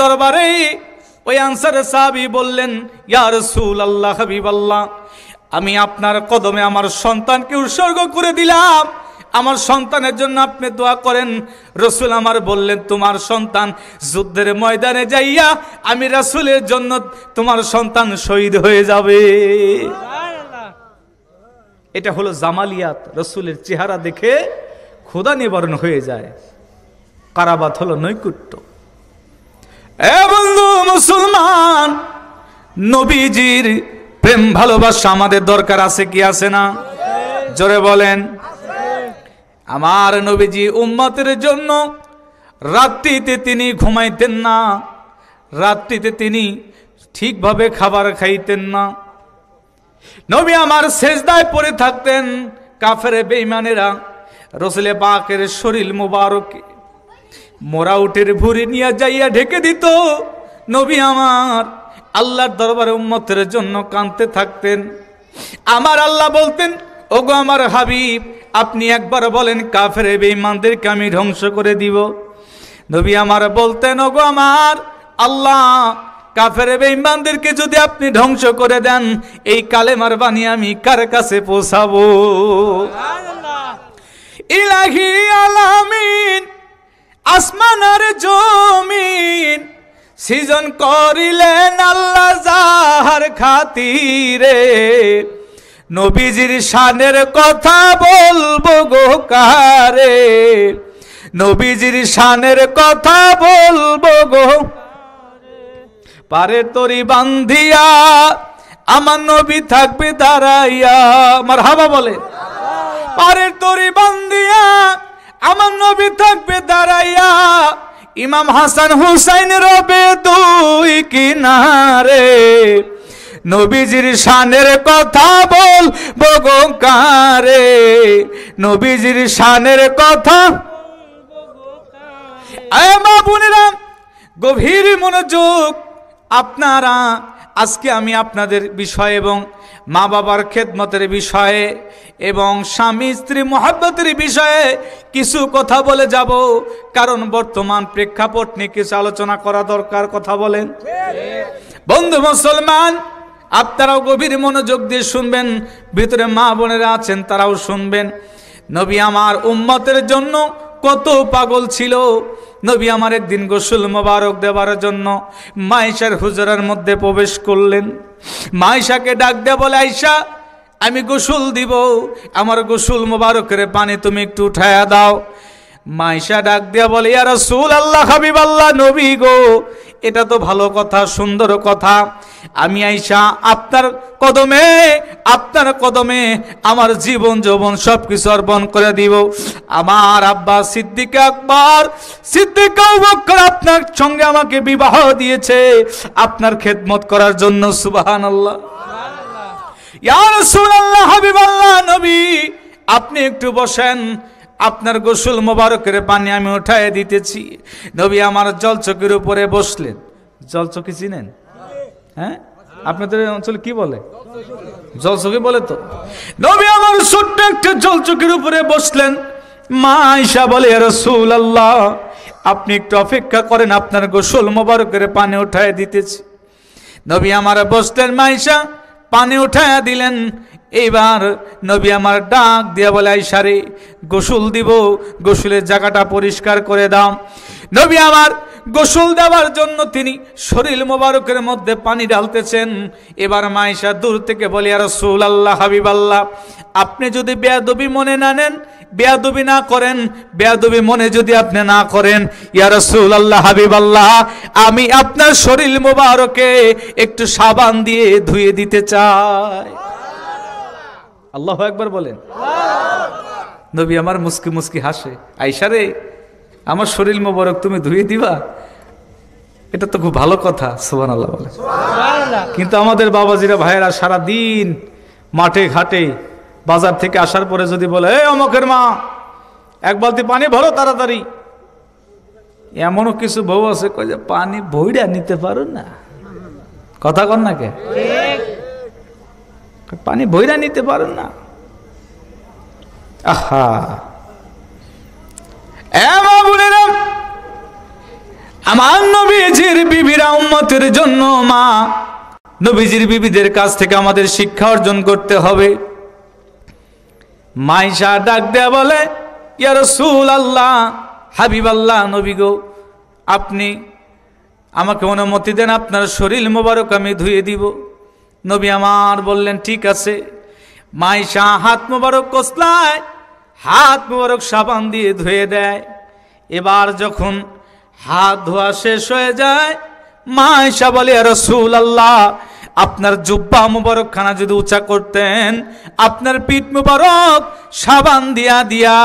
দরবারে ওই আনসার সাহাবী বললেন, ইয়া রাসূলুল্লাহ, হাবিবাল্লাহ, আমি আপনার কদমে আমার সন্তানকে উৎসর্গ করে দিলাম, আমার সন্তানের জন্য আপনি দোয়া করেন। রাসূল আমার বললেন, তোমার সন্তান যুদ্ধের ময়দানে যাইয়া আমি রাসূলের জন্য তোমার সন্তান শহীদ হয়ে যাবে। এটা হলো জামালিয়াত। রাসূলের চেহারা দেখে ক্ষুধা নিবারণ হয়ে যায়। কারাবাত হলো নৈকট্য। এ বন্ধু মুসলমান, নবীজির প্রেম ভালোবাসা আমাদের দরকার আছে কি আছে না? জোরে বলেন। আমার নবীজি উম্মতের জন্য রাত্রিতে তিনি ঘুমাইতেন না, রাত্রিতে তিনি ঠিকভাবে খাবার খাইতেন না। নবী আমার সেজদায় পড়ে থাকতেন। কাফের বেঈমানেরা রাসূলে পাকের শরীর মুবারক মোরা উটের ভুঁড়ি নিয়ে যাইয়া ঢেকে দিত। নবী আমার আল্লাহর দরবারে উম্মতের জন্য কাঁদতে থাকতেন। আমার আল্লাহ বলতেন, ওগো আমার হাবিব, আপনি একবার বলেন কাফের বেঈমানদেরকে আমি ধ্বংস করে দিব। নবী আমার বলতেন, ওগো আমার আল্লাহ, কাফের বেঈমানদেরকে যদি আপনি ধ্বংস করে দেন, এই কালেমার বাণী আমি কার কাছে পৌঁছাবো? ইলাহি আলামিন আসমান আর জমিন সৃজন করিলেন আল্লাহ যাহার খাতিরে। নবীজির শানের কথা বলবো গো কারে, নবীজির শানের কথা বলবো গো। পারে তরি বান্ধিয়া আমার নবী থাকবে দাঁড়াইয়া। মারহাবা বলে। পারে তরি বান্ধিয়া আমার নবী থাকবে দাঁড়াইয়া। ইমাম হাসান হুসাইন রবে দুই কিনারে। নবীজির শানের কথা বলবো গো কারে, নবীজির শানের কথা। আয় মা বোনেরা, গভীর মনোযোগ। আপনারা আজকে আমি আপনাদের বিষয় এবং মা বাবার খেদমতের বিষয়ে এবং স্বামী স্ত্রী মহব্বতের বিষয়ে কিছু কথা বলে যাব, কারণ বর্তমান প্রেক্ষাপট নিয়ে কিছু আলোচনা করা দরকার। কথা বলেন বন্ধু মুসলমান, আপনারাও গভীর মনোযোগ দিয়ে শুনবেন। ভিতরে মা বোনেরা আছেন, তারাও শুনবেন। নবী আমার উম্মতের জন্য কত পাগল ছিল। নবী আমার একদিন গোসল মোবারক দেওয়ার জন্য মাইশার হুজরার মধ্যে প্রবেশ করলেন। মাইশাকে ডাক দিয়ে বলে, আয়েশা আমি গোসল দিব, আমার গোসল মোবারকের পানি তুমি একটু উঠায়া দাও। মাইশা ডাক দিয়া বলে, ইয়া রাসূলুল্লাহ, হাবিবাল্লাহ, নবী গো, এটা তো ভালো কথা, সুন্দর কথা। আমি আয়েশা আপনার কদমে আমার জীবন যৌবন সবকিছু অর্পণ করে দিব। আমার আব্বা সিদ্দিক আকবর, সিদ্দিক আবু বকর আপনার সঙ্গে আমাকে বিবাহ দিয়েছে আপনার খেদমত করার জন্য। সুবহানাল্লাহ। ইয়া রাসূলুল্লাহ, হাবিবাল্লাহ, নবী আপনি একটু বসেন, আপনার গোসল মোবারকের পানি আমি উঠায় দিতেছি। নবী আমার জলচকির উপরে বসলেন। জলচকি চিনেন? হ্যাঁ, আপনাদের অঞ্চলে কি বলে? জলচকি বলে তো। নবী আমার ছোট্ট একটা জলচকির উপরে বসলেন। মা আয়েশা বলে, ইয়া রাসূলুল্লাহ আপনি একটু অপেক্ষা করেন, আপনার গোসল মোবারকের পানি উঠায় দিতেছি। নবী আমার বসলেন, মা আয়েশা পানি উঠায়া দিলেন। এইবার নবী আমার ডাক দিয়া বলে, আয়েশা রে, গোসল দিব, গোসলের জায়গাটা পরিষ্কার করে দাও। নবী আমার গোসল দেওয়ার জন্য তিনি শরীর মোবারকের মধ্যে পানি ঢালতেছেন। এবার মা আয়েশা দূর থেকে বলে, ইয়া রাসূলুল্লাহ, হাবিবাল্লাহ, আপনি যদি বেয়াদবি মনে না নেন, বেয়াদবি না করেন, বেয়াদবি মনে যদি আপনি না করেন, ইয়া রাসূলুল্লাহ, হাবিবাল্লাহ, আমি আপনার শরীর মোবারকে একটু সাবান দিয়ে ধুয়ে দিতে চাই। আল্লাহু আকবার বলেন। নবী আমার মুস্কি মুস্কি হাসে, আয়েশা রে, আমার শরীর মোবারক তুমি ধুয়ে দিবা, এটা তো খুব ভালো কথা। সুবহানাল্লাহ বলে। কিন্তু আমাদের বাবাজিরা ভাইয়েরা সারা দিন মাঠে ঘাটে বাজার থেকে আসার পরে যদি বলে, এই অমকের মা এক বালতি পানি ভরো তাড়াতাড়ি, এমনও কিছু বউ আছে কয় যে পানি বইড়া নিতে পারো না। কথা কন না কে? পানি বইরা নিতে পারেন না। আহা, আমার নবীজির বিবিরা উম্মতের জন্য মা, নবীজির বিবিদের কাছ থেকে আমাদের শিক্ষা অর্জন করতে হবে। মাইশা ডাক দেয়া বলে, ইয়া রাসূলুল্লাহ, হাবিবাল্লাহ, নবী গো, আপনি আমাকে অনুমতি দেন, আপনার শরীর মোবারক আমি ধুয়ে দিব। নবী আমার বললেন, ঠিক আছে। মাইশা হাত মোবারক কসলায়, হাত মোবারক সাবান দিয়ে ধুয়ে দেয়। এবার যখন হাত ধোয়া শেষ হয়ে যায়, মাইশা বলে, ইয়া রাসূলুল্লাহ, আপনার জুব্বা মুবারক খানা যদি উঁচা করতেন, আপনার পিঠ মুবারক সাবান দিয়া দিয়া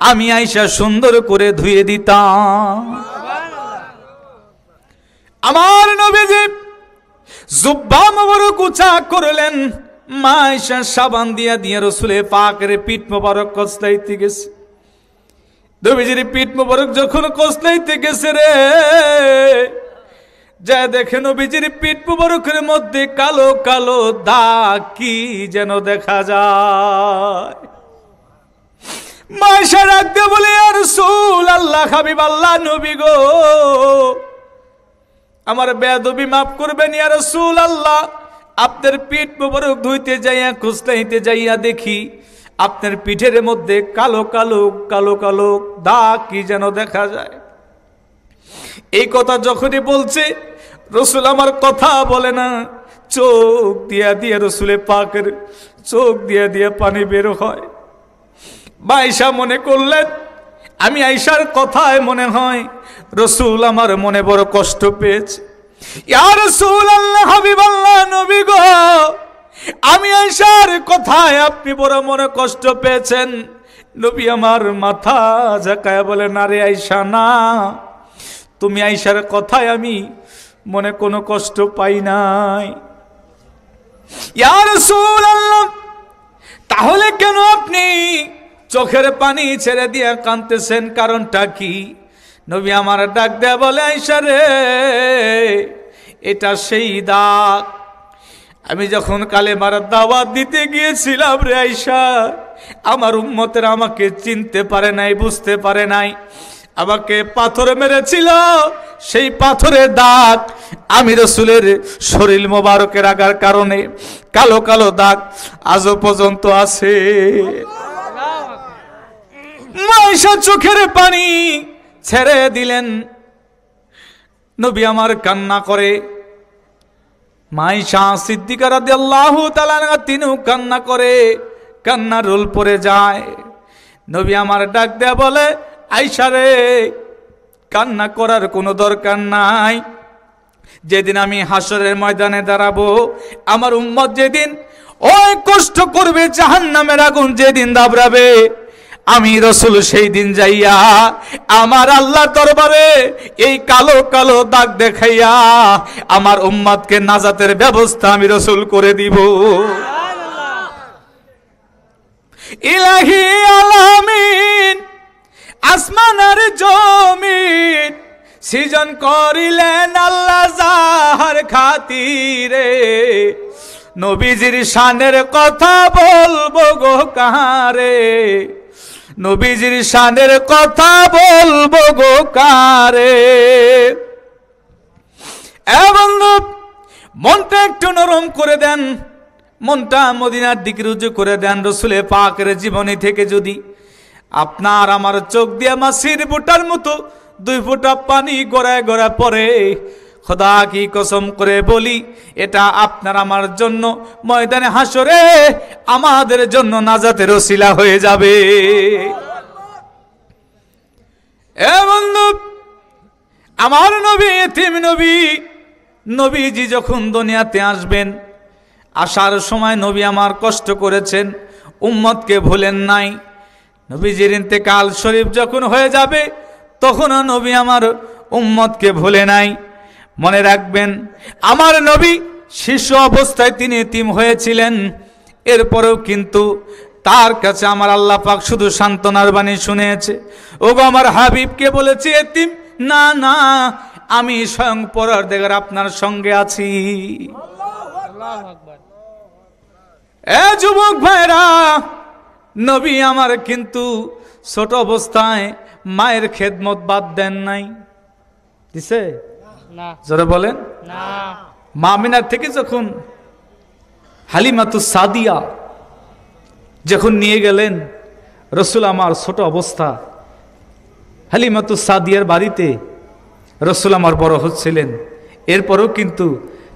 আমি আয়েশা সুন্দর করে ধুয়ে দিতাম। আমার নবীজি জুব্বা মুবারক উঁচা করলেন, মা আয়েশা সাবান দিয়া দিয়া রসুলে পাকের পিঠ মুবারক কসলাইতে গেছে। নবীজির পিঠ মুবারক যখন কসলাইতে গেছে রে, যা দেখে নবীজির পিঠ মুবারকের মধ্যে কালো কালো দাগ কি যেন দেখা যায়। মা আয়েশা রাখতে বলে, ইয়া রাসূলুল্লাহ, হাবিব আল্লাহ, নবী গো, আমার বেয়াদবি মাফ করবেন ইয়া রাসূলুল্লাহ। আপনার পিঠ মুবারক ধুইতে যাইয়া খুঁজতে যাইয়া দেখি আপনার পিঠের মধ্যে কালো কালো কালো কালো দাগ কি যেন দেখা যায়। এই কথা যখনই বলছে, রসুল আমার কথা বলে না, চোখ দিয়া দিয়া রসুলে পাকের চোখ দিয়া দিয়া পানি বের হয়। মা আয়েশা মনে করলেন, আমি আয়েশার কথায় মনে হয় রসুল আমার মনে বড় কষ্ট পেয়েছে। ইয়া রাসূলুল্লাহ, হাবিবাল্লাহ, নবী গো, আমি আয়েশার কথায় আপনি বড় মনে কষ্ট পেয়েছেন। নবী আমার মাথা ঝাঁকায় বলে, না রে আয়েশা, না, তুমি আয়েশার কথায় আমি মনে কোনো কষ্ট পাই নাই। ইয়া রাসূলুল্লাহ, তাহলে কেন আপনি চোখের পানি ছেড়ে দিয়ে কাঁদতেছেন, কারণটা কি? নবী আমার ডাক দেয়া বলে, আয়েশা রে, এটা সেই দাগ, আমি যখন কালেমার দাওয়াত দিতে গিয়েছিলাম রে আয়েশা, আমার উম্মতেরা আমাকে চিনতে পারে নাই, বুঝতে পারে নাই, আমাকে পাথর মেরেছিল, সেই পাথরের দাগ আমি রসুলের শরীর মোবারকের আগার কারণে কালো কালো দাগ আজও পর্যন্ত আছে। আয়েশা চোখের পানি ছেড়ে দিলেন। নবী আমার কান্না করে, আয়েশা সিদ্দিকা রাদিয়াল্লাহু তাআলা আনহা তিনিও কান্না করে, কান্নার রোল পড়ে যায়। নবী আমার ডাক দেয়া বলে, আয়েশা রে, কান্না করার কোনো দরকার নাই। যেদিন আমি হাসরের ময়দানে দাঁড়াবো, আমার উম্মত যেদিন ওই কষ্ট করবে, জাহান্নামের আগুন যেদিন দাবড়াবে, আমি রসুল সেই দিন যাইয়া আমার আল্লাহ দরবারে এই কালো কালো দাগ দেখাইয়া আমার উম্মতকে নাজাতের ব্যবস্থা আমি রসুল করে দিব। ইলাহি আলামিন আসমান আর জমিন সৃজন করিলেন আল্লাহ যাহার খাতিরে, নবীজির শানের কথা বলবো গো কারে, নবীজির শানের কথা বলবো গো কারে। এবং মনটা একটু নরম করে দেন, মনটা মদিনার দিকে রুজু করে দেন। রসুলে পাকের জীবনী থেকে যদি আপনার আমার চোখ দিয়ে মাছির বুটার মতো 2 ফোঁটা পানি গড়ায় গড়ায় পড়ে, খোদা কি কসম করে বলি, এটা আপনার আমার জন্য ময়দানে হাসরে আমাদের জন্য নাজাতের ওসিলা হয়ে যাবে। এ বন্ধু, আমার নবী এতিম নবী, নবীজি যখন দুনিয়াতে আসবেন, আসার সময় নবী আমার কষ্ট করেছেন, উম্মতকে ভুলেন নাই। নবীজির ইন্তেকাল শরীফ যখন হয়ে যাবে, তখনও নবী আমার উম্মতকে ভুলে নাই। মনে রাখবেন, আমার নবী শিশু অবস্থায় তিনি এতিম হয়েছিলেন, এরপরেও কিন্তু তার কাছে আমার আল্লাহ পাক শুধু সান্ত্বনার বাণী শুনেছে। ওগো আমার হাবিবকে বলেছে এতিম না, না, আমি স্বয়ং পরওয়ারদিগার আপনার সঙ্গে আছি। এ যুবক ভাইরা, নবী আমার কিন্তু ছোট অবস্থায় মায়ের খেদমত বাদ দেন নাই, দিছে না? জোরে বলেন না। মা আমিনার থেকে যখন হালিমাতুস সাদিয়া যখন নিয়ে গেলেন রসুল আমার ছোট অবস্থা, হালিমাতুস সাদিয়ার বাড়িতে রসুল আমার বড় হচ্ছিলেন, এরপরেও কিন্তু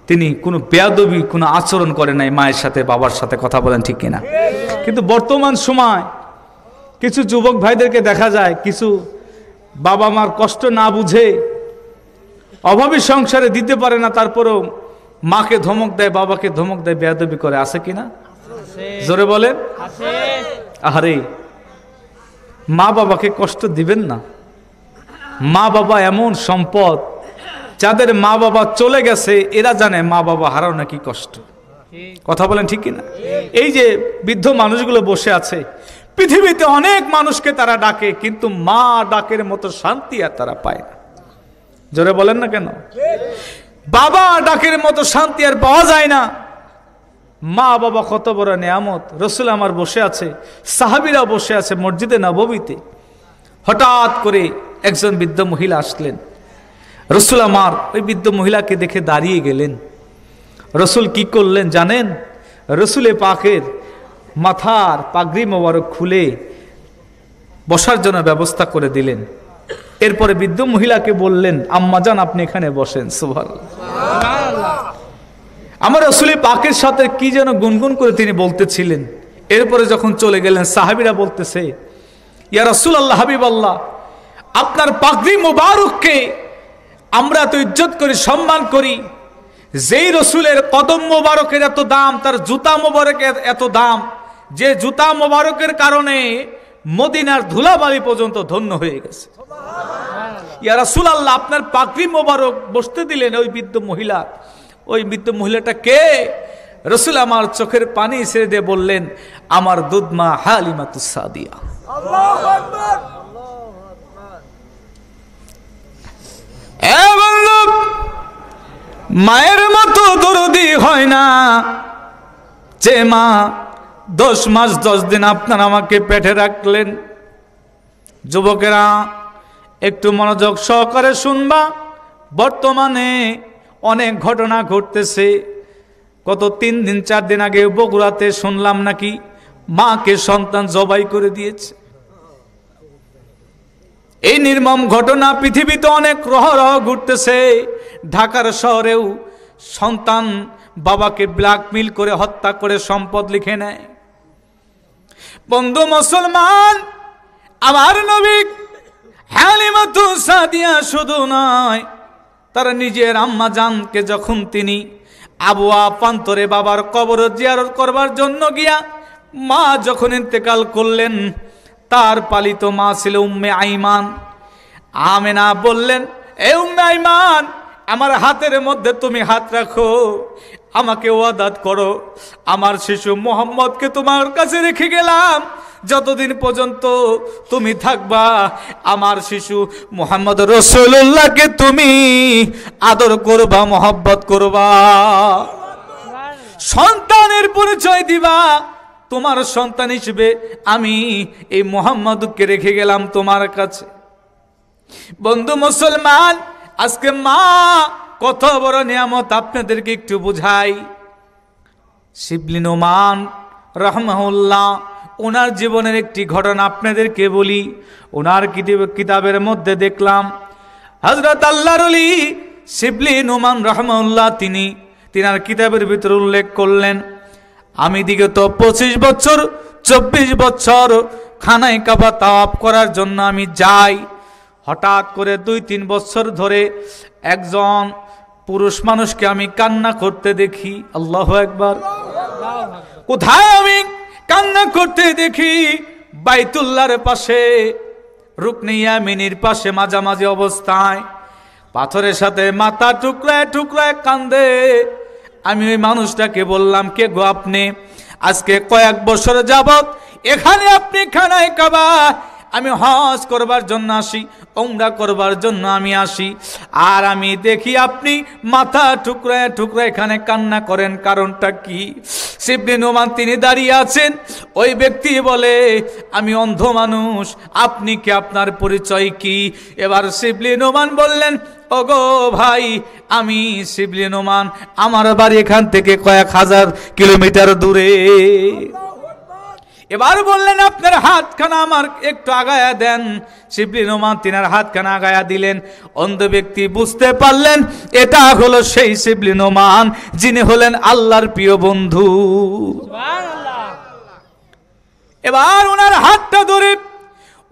তিনি কোনো বেয়াদবি কোনো আচরণ করে নাই মায়ের সাথে, বাবার সাথে। কথা বলেন ঠিক কিনা? কিন্তু বর্তমান সময় কিছু যুবক ভাইদেরকে দেখা যায়, কিছু বাবা মার কষ্ট না বুঝে, অভাবী সংসারে দিতে পারে না, তারপরেও মাকে ধমক দেয়, বাবাকে ধমক দেয়, বেয়াদবি করে, আছে কিনা? জোরে বলেন। আরে মা বাবাকে কষ্ট দিবেন না। মা বাবা এমন সম্পদ, যাদের মা বাবা চলে গেছে এরা জানে মা বাবা হারানো কি কষ্ট। কথা বলেন ঠিক কিনা? এই যে বৃদ্ধ মানুষগুলো বসে আছে, পৃথিবীতে অনেক মানুষকে তারা ডাকে, কিন্তু মা ডাকের মতো শান্তি আর তারা পায় না। জোরে বলেন না কেন? বাবা ডাকের মতো শান্তি আর পাওয়া যায় না। মা বাবা কত বড় নিয়ামত। রসুল আমার বসে আছে, সাহাবীরা বসে আছে মসজিদে নববীতে। হঠাৎ করে একজন বৃদ্ধ মহিলা আসলেন। রসুল আমার ওই বৃদ্ধ মহিলাকে দেখে দাঁড়িয়ে গেলেন। রসুল কি করলেন জানেন? রসুলে পাকের মাথার পাগড়ি মোবারক খুলে বসার জন্য ব্যবস্থা করে দিলেন। এরপরে বৃদ্ধ মহিলাকে বললেন, আম্মাজান আপনি এখানে বসেন। সুবহানাল্লাহ। আমার রসুলে পাকের সাথে কি যেন গুনগুন করে তিনি বলতেছিলেন। এরপরে যখন চলে গেলেন, সাহাবীরা বলতেছে, ইয়া রাসূলুল্লাহ, হাবিবাল্লাহ, আপনার পাগড়ি মোবারককে আমরা তো ইজ্জত করি, সম্মান করি। যেই রসুলের কদম মোবারকের এত দাম, তার জুতা মোবারকের এত দাম, যে জুতা মোবারকের কারণে মদিনার ধুলাবালি পর্যন্ত ধন্য হয়ে গেছে। ইয়া রাসূলুল্লাহ, আপনার পাগড়ি মোবারক বসতে দিলেন ওই বৃদ্ধ মহিলা। ওই বৃদ্ধ মহিলাটা কে? রসুল আমার চোখের পানি ছেড়ে দিয়ে বললেন, আমার দুধমা হালিমাতুস সাদিয়া। আল্লাহু আকবার। মায়ের মতো দরদি হয় না যে মা 10 মাস 10 দিন আপনার আমাকে পেটে রাখলেন। যুবকেরা একটু মনোযোগ সহকারে শুনবা। বর্তমানে অনেক ঘটনা ঘটতেছে। গত 3 দিন 4 দিন আগে বগুড়াতে শুনলাম নাকি মাকে সন্তান জবাই করে দিয়েছে। এই নির্মম ঘটনা পৃথিবীতে অনেক রহরহ ঘটতেছে। ঢাকার শহরেও সন্তান বাবাকে ব্ল্যাকমেইল করে হত্যা করে সম্পদ লিখে নেয়। বন্ধু মুসলমান, আমার নবী হালিমাতুস সাদিয়া শুধু নয়, তার নিজের আম্মা জানকে যখন তিনি আবুয়া প্রান্তরে বাবার কবর জিয়ারত করবার জন্য গিয়া মা যখন ইন্তেকাল করলেন, তার পালিত মা ছিল উম্মে আইমান। আমেনা বললেন, এ উম্মে আইমান, আমার হাতের মধ্যে তুমি হাত রাখো, আমাকে ওয়াদাত করো, আমার শিশু মোহাম্মদকে তোমার কাছে রেখে গেলাম, যতদিন পর্যন্ত তুমি থাকবা আমার শিশু মুহাম্মদ রাসূলুল্লাহকে তুমি আদর করবা, মহব্বত করবা, সন্তানের পরিচয় দিবা। তোমার সন্তান হিসেবে আমি এই মুহাম্মদকে রেখে গেলাম তোমার কাছে। বন্ধু মুসলমান, আজকে মা কত বড় নিয়ামত আপনাদেরকে একটু বুঝাই। শিবলি নোমান রাহমাহুল্লাহ, ওনার জীবনের একটি ঘটনা আপনাদেরকে বলি। ওনার কিতাবের মধ্যে দেখলাম হযরত আল্লাহর ওলি শিবলি নোমান রাহমাহুল্লাহ তিনার কিতাবের ভিতরে উল্লেখ করলেন, আমি বিগত 25 বছর 24 বছর খানায় কাবা তাওয়াফ করার জন্য আমি যাই। হঠাৎ করে 2-3 বছর ধরে একজন পুরুষ মানুষকে আমি কান্না করতে দেখি। আল্লাহু আকবার। কোথায় আমি কান্না করতে দেখি? বাইতুল্লাহর পাশে, রুকনে ইয়ামিনের পাশে মাঝামাঝি অবস্থায় পাথরের সাথে মাথা টুকরায় টুকরায় কান্দে। আমি ওই মানুষটাকে বললাম, কে গো আপনি? আজকে কয়েক বছর যাবত এখানে আপনি খানায় কাবা, আমি হজ করবার জন্য আসি, উমরা করবার জন্য আমি আসি, আর আমি দেখি আপনি মাথা টুকরায় টুকরায় এখানে কান্না করেন, কারণটা কি? শিবলি নোমান তিনি দাঁড়িয়ে আছেন। ওই ব্যক্তি বলে, আমি অন্ধ মানুষ, আপনি কি, আপনার পরিচয় কি? এবার শিবলি নোমান বললেন, ওগো ভাই, আমি শিবলি নোমান, আমার বাড়ি এখান থেকে কয়েক হাজার কিলোমিটার দূরে। এবার বললেন, আপনার হাতখানা আমার একটু আগায়া দেন। শিবলি নোমান তিনার হাতখানা আগায়া দিলেন। অন্ধ ব্যক্তি বুঝতে পারলেন এটা হলো সেই শিবলি নোমান যিনি হলেন আল্লাহর প্রিয় বন্ধু। এবার ওনার হাতটা ধরে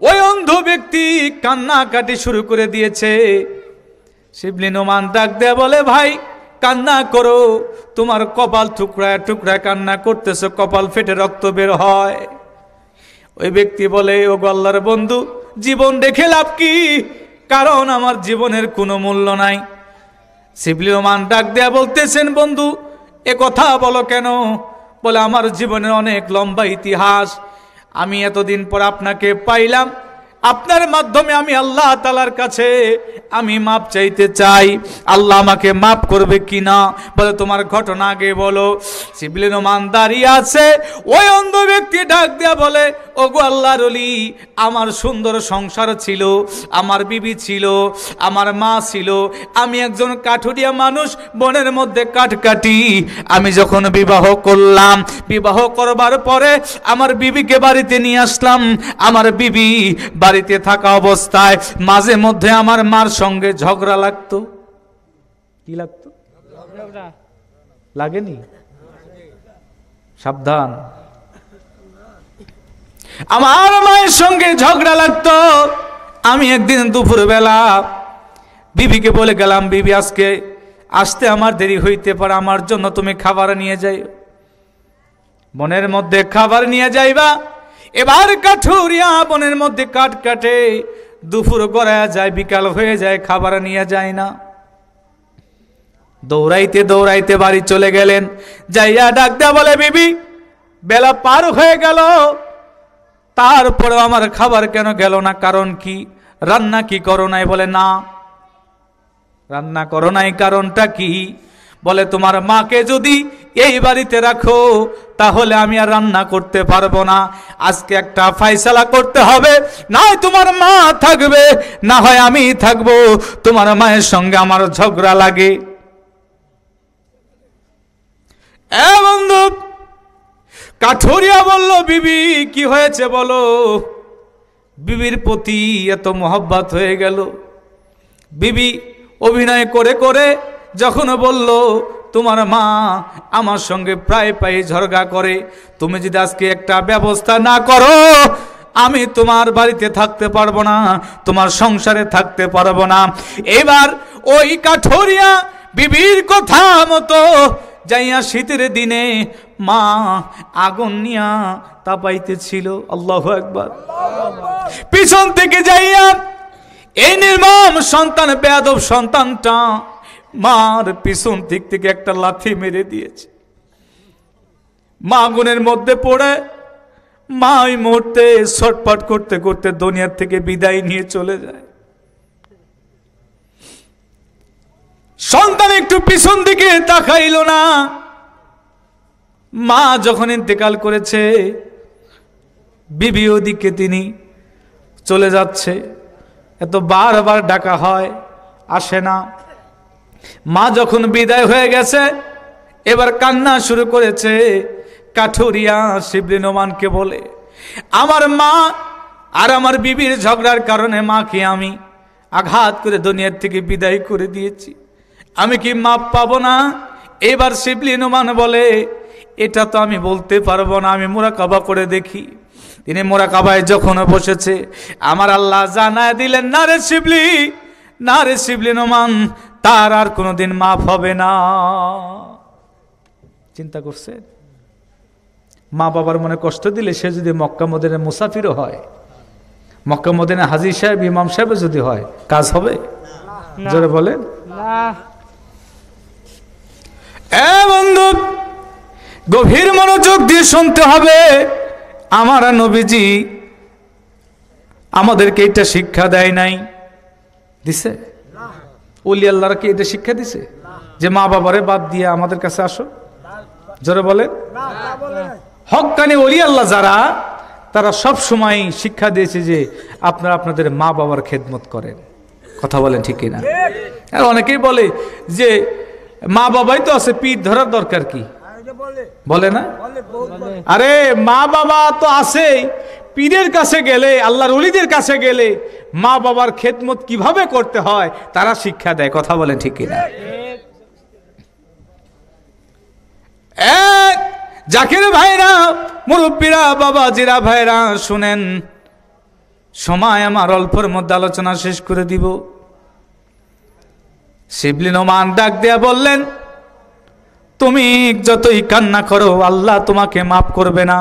ওই অন্ধ ব্যক্তি কান্নাকাটি শুরু করে দিয়েছে। শিবলি নোমান ডাক দেয়া বলে, ভাই কান্না করো, তোমার কপাল টুকরায় টুকরায় কান্না করতেছো, কপাল ফেটে রক্ত বের হয়। ওই ব্যক্তি বলে, ও গো আল্লাহর বন্ধু, জীবন রেখে লাভ কি, কারণ আমার জীবনের কোনো মূল্য নাই। শিবলী নোমান ডাক দেয়া বলতেছেন, বন্ধু এ কথা বলো কেন? বলে, আমার জীবনের অনেক লম্বা ইতিহাস, আমি এতদিন পর আপনাকে পাইলাম, আপনার মাধ্যমে আমি আল্লাহ তাআলার কাছে আমি মাপ চাইতে চাই, আল্লাহ আমাকে মাপ করবে কিনা? বলে, তোমার ঘটনা আগে বলো। শিবলী নোমান দাঁড়িয়ে আছে, ওই অন্ধ ব্যক্তি ডাক দেয়া বলে, ওগো আল্লাহর ওলি, আমার সুন্দর সংসার ছিল, আমার বিবি ছিল, আমার মা ছিল, আমি একজন কাঠুরিয়া মানুষ, বনের মধ্যে কাঠ কাটি। আমি যখন বিবাহ করলাম, বিবাহ করবার পরে আমার বিবিকে বাড়িতে নিয়ে আসলাম। আমার বিবি বাড়িতে থাকা অবস্থায় মাঝে মধ্যে আমার মার সঙ্গে ঝগড়া লাগতো। কি লাগতো? লাগেনি? সাবধান, আমার মায়ের সঙ্গে ঝগড়া লাগতো। আমি একদিন দুপুর বেলা বিবিকে বলে গেলাম, বিবি আজকে আসতে আমার দেরি হইতে পারে, আমার জন্য তুমি খাবার নিয়ে যাই। বনের মধ্যে খাবার নিয়ে যাইবা। এবার কাঠুরিয়া বনের মধ্যে কাঠ কাটে, দুপুর গড়ায় যায়, বিকাল হয়ে যায়, খাবার নিয়ে যায় না। দৌড়াইতে দৌড়াইতে বাড়ি চলে গেলেন, যাইয়া ডাক দেয়া বলে, বিবি বেলা পার হয়ে গেল, তারপরেও আমার খাবার কেন গেল না? কারণ কি? রান্না কি করো নাই? বলে, না রান্না করো নাই, কারণটা কি? বলে, তোমার মাকে যদি এই বাড়িতে রাখো তাহলে আমি আর রান্না করতে পারবো না, আজকে একটা ফয়সালা করতে হবে, না হয় তোমার মা থাকবে, না হয় আমি থাকবো, তোমার মায়ের সঙ্গে আমার ঝগড়া লাগে। এ বন্ধু, কাঠুরিয়া বলল, বিবি কি হয়েছে বলো? বিবির প্রতি এত মোহব্বত হয়ে গেল। বিবি অভিনয় করে করে যখন বলল, তোমার মা আমার সঙ্গে প্রায় প্রায় ঝগড়া করে, তুমি যদি আজকে একটা ব্যবস্থা না করো আমি তোমার বাড়িতে থাকতে পারবো না, তোমার সংসারে থাকতে পারবো না। এবার ওই কাঠুরিয়া বিবির কথা মতো যাইয়া শীতের দিনে মা আগুন নিয়া তাপাইতেছিল। আল্লাহু আকবার। পিছন থেকে যাইয়া এই নির্মম সন্তান, বেয়াদব সন্তানটা মার পিছন দিক থেকে একটা লাথি মেরে দিয়েছে। মা আগুনের মধ্যে পড়ে মা ওই মুহূর্তে ছটফট করতে করতে দুনিয়ার থেকে বিদায় নিয়ে চলে যায়। সন্তান একটু পিছন দিকে তাকাইল না। মা যখন ইন্তেকাল করেছে, বিবি ওদিকে তিনি চলে যাচ্ছে, এত বারবার ডাকা হয়, আসে না। মা যখন বিদায় হয়ে গেছে, এবার কান্না শুরু করেছে। কাঠুরিয়া শিবলী নোমানকে বলে, আমার মা আর আমার বিবির ঝগড়ার কারণে মাকে আমি আঘাত করে দুনিয়ার থেকে বিদায় করে দিয়েছি, আমি কি মাপ পাবো না? এবার শিবলী নোমান বলে, এটা তো আমি বলতে পারবো না, আমি মুরাকাবা করে দেখি। তিনি মুরাকাবায় যখন বসেছে, আমার আল্লাহ জানায় দিলেন, না রে শিবলী, না রে শিবলী নোমান, তার আর কোনোদিন মাফ হবে না। চিন্তা করছে, মা বাবার মনে কষ্ট দিলে সে যদি মক্কা মদিনার মুসাফিরও হয়, মক্কা মদিনার হাজী সাহেব, ইমাম সাহেব যদি হয়, কাজ হবে? জোরে বলেন না। এ বন্ধু, গভীর মনোযোগ দিয়ে শুনতে হবে। আমার নবীজি আমাদেরকে এটা শিক্ষা দেয় নাই? দিছে? ওলি আল্লাহরা কি এটা শিক্ষা দিছে যে মা বাবারে বাদ দিয়ে আমাদের কাছে আসো? জোরে বলেন। হক্কানি ওলি আল্লাহ যারা, তারা সব সময় শিক্ষা দিয়েছে যে আপনারা আপনাদের মা বাবার খেদমত করেন। কথা বলেন ঠিক কিনা? আর অনেকেই বলে যে মা বাবাই তো আছে, পীর ধরার দরকার কি? বলে না? আরে মা বাবা তো আছে, পীরের কাছে গেলে, আল্লাহর ওলিদের কাছে গেলে মা বাবার খেদমত কিভাবে করতে হয় তারা শিক্ষা দেয়। কথা বলেন ঠিক কিনা? জাকির ভাইরা, মুরব্বীরা, বাবাজিরা, ভাইরা শুনেন, সময় আমার অল্পের মধ্যে আলোচনা শেষ করে দিব। শিবলী নোমান ডাক দেয়া বললেন, তুমি যতই কান্না করো আল্লাহ তোমাকে মাফ করবে না।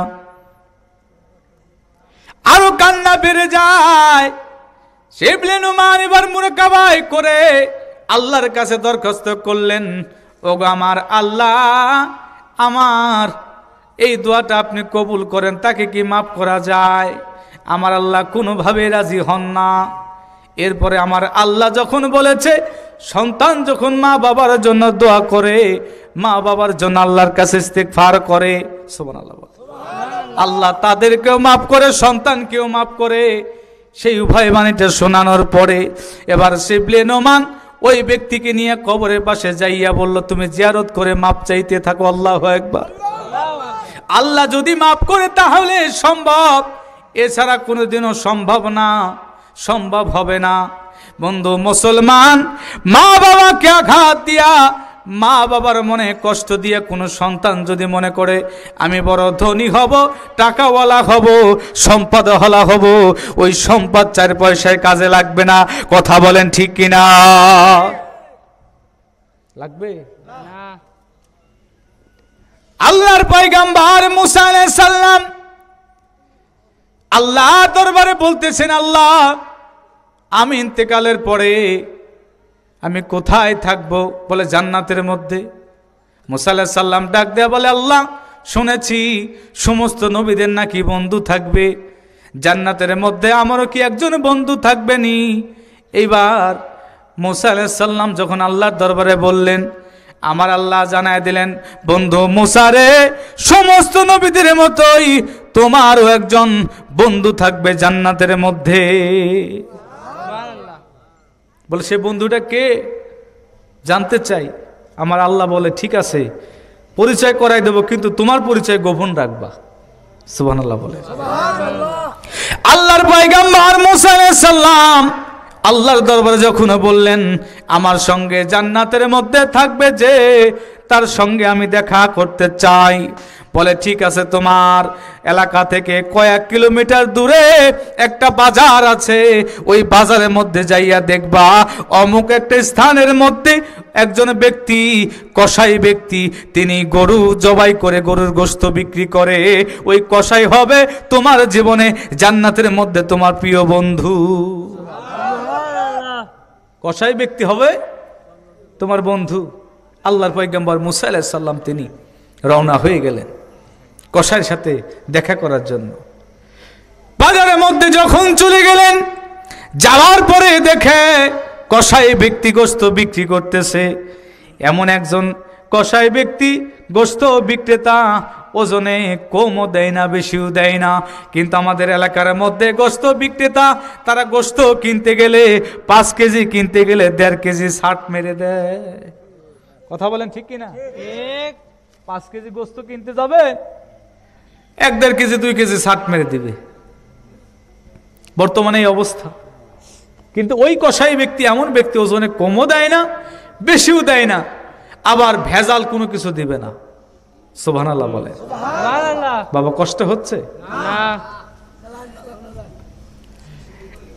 আরো কান্না বেড়ে যায়। শিবলি নুমান এবার মুরাকাবা করে আল্লাহর কাছে দরখাস্ত করলেন, ওগো আমার আল্লাহ, আমার এই দোয়াটা আপনি কবুল করেন, তাকে কি মাফ করা যায়? আমার আল্লাহ কোনোভাবে রাজি হন না। এরপরে আমার আল্লাহ যখন বলেছে, সন্তান যখন মা বাবার জন্য দোয়া করে, মা বাবার জন্য আল্লাহর কাছে ইস্তিগফার করে, সুবহানাল্লাহ, আল্লাহ তাদেরকেও মাফ করে, সন্তানকেও মাফ করে। সেই উভয় বাণীটা শোনানোর পরে এবার শিবলি নোমান ওই ব্যক্তিকে নিয়ে কবরের পাশে যাইয়া বলল, তুমি জিয়ারত করে মাপ চাইতে থাকো। আল্লাহু আকবার। আল্লাহ যদি মাফ করে তাহলে সম্ভব, এছাড়া কোনোদিনও সম্ভব না, সম্ভব হবে না। বন্ধু মুসলমান, মা বাবাকে আঘাত দিয়া, মা বাবার মনে কষ্ট দিয়ে কোনো সন্তান যদি মনে করে আমি বড় ধনী হব, টাকাওয়ালা হব, সম্পদওয়ালা হব, ওই সম্পদ 4 পয়সায় কাজে লাগবে না। কথা বলেন ঠিক কিনা? লাগবে না। আল্লাহর পয়গম্বর মুসা আলাইহিস সালাম আল্লাহ দরবারে বলতেছেন, আল্লাহ আমি ইন্তেকালের পরে আমি কোথায় থাকবো? বলে জান্নাতের মধ্যে। মুসা আলাইহিস সালাম ডাক দেয়া বলে, আল্লাহ শুনেছি সমস্ত নবীদের নাকি বন্ধু থাকবে, জান্নাতের মধ্যে আমারও কি একজন বন্ধু থাকবে নি? এইবার মুসা আলাইহিস সালাম যখন আল্লাহর দরবারে বললেন, আমার আল্লাহ জানায় দিলেন, বন্ধু মুসা রে, সমস্ত নবীদের মতোই তোমারও একজন বন্ধু থাকবে জান্নাতের মধ্যে। বলে সে বন্ধুটা কে জানতে চাই। আমার আল্লাহ বলে, ঠিক আছে পরিচয় করাই দেব, কিন্তু তোমার পরিচয় গোপন রাখবা। সুবহানাল্লাহ বলে। আল্লাহর পয়গম্বর মুসা আলাইহিস সালাম আল্লাহর দরবারে যখন বললেন, আমার সঙ্গে জান্নাতের মধ্যে থাকবে যে, তার সঙ্গে আমি দেখা করতে চাই। বলে ঠিক আছে, তোমার এলাকা থেকে কয়েক কিলোমিটার দূরে একটা বাজার আছে, ওই বাজারের মধ্যে যাইয়া দেখবা অমুক একটা স্থানের মধ্যে একজন ব্যক্তি, কসাই ব্যক্তি, তিনি গরু জবাই করে গরুর গোশত বিক্রি করে। ওই কসাই হবে তোমার জীবনে জান্নাতের মধ্যে তোমার প্রিয় বন্ধু। কসাই ব্যক্তি হবে তোমার বন্ধু। আল্লাহর পয়গম্বর মুসা আলাইহিস সালাম তিনি রওনা হয়ে গেলেন কসাইয়ের সাথে দেখা করার জন্য। বাজারের মধ্যে যখন চলে গেলেন, যাওয়ার পরে দেখে কসাই ব্যক্তি গোশত বিক্রি করতেছে। এমন একজন কসাই ব্যক্তি, গোশত বিক্রেতা, ওজনে কমও দেয় না বেশিও দেয় না, কিন্তু আমাদের এলাকার মধ্যে গোশত বিক্রেতা, তারা গোশত কিনতে গেলে 5 কেজি কিনতে গেলে 1.5 কেজি ছাট মেরে দেয়। কথা বলেন ঠিক কিনা? 5 কেজি গোশত কিনতে যাবে, 1.5 কেজি 2 কেজি ছাট মেরে দিবে। বর্তমানে এই অবস্থা। কিন্তু ওই কসাই ব্যক্তি এমন ব্যক্তি, ওজনে কমও দেয় না বেশিও দেয় না, আবার ভেজাল কোনো কিছু দিবে না। সুবহানাল্লাহ বলে। বাবা কষ্ট হচ্ছে না?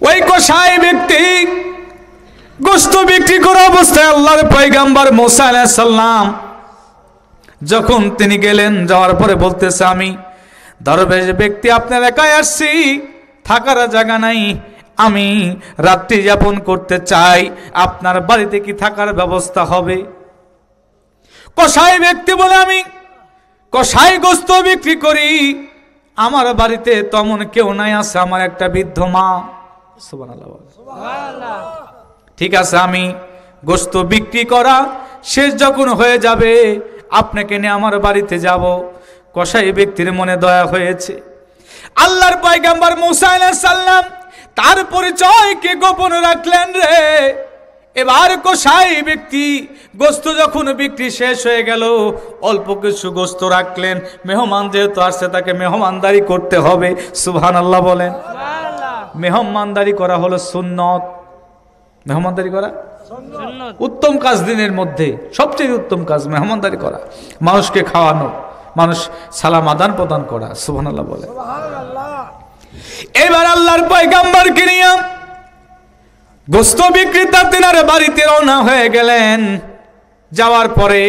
ওই কসাই ব্যক্তি গোশত বিক্রি করা অবস্থায় আল্লাহর পয়গম্বর মুসা আলাইহিস সালাম যখন তিনি গেলেন, যাওয়ার পরে বলতেছে, আমি দরবেশ ব্যক্তি, আপনার একাই আসছি, থাকার জায়গা নাই, আমি রাত্রি যাপন করতে চাই, আপনার বাড়িতে কি থাকার ব্যবস্থা হবে? কসাই ব্যক্তি বলে, আমি কসাই গোশত বিক্রি করি, আমার বাড়িতে তেমন কেউ নাই, আছে আমার একটা বৃদ্ধ মা। সুবহানাল্লাহ। ঠিক আছে, আমি গোশত বিক্রি করা শেষ যখন হয়ে যাবে, আপনাকে নিয়ে আমার বাড়িতে যাব। কসাই ব্যক্তির মনে দয়া হয়েছে। আল্লাহর পয়গম্বর মুসা আলাইহিস সালাম তার পরিচয়কে গোপন রাখলেন রে। এবার কসাই ব্যক্তি গোশত যখন বিক্রি শেষ হয়ে গেল, অল্প কিছু গোশত রাখলেন। মেহমান যেহেতু আসছে, তাকে মেহমানদারি করতে হবে। সুবহানাল্লাহ বলেন। মেহমানদারি করা হলো সুন্নত। মেহমানদারি করা উত্তম কাজ, দিনের মধ্যে সবচেয়ে উত্তম কাজ মেহমানদারি করা, মানুষকে খাওয়ানো, মানুষ সালাম আদান প্রদান করা। সুবহানাল্লাহ বলে। এবার আল্লাহর পয়গম্বরকে নিয়ে গোশত বিক্রেতা তিনার বাড়িতে রওনা হয়ে গেলেন। যাওয়ার পরে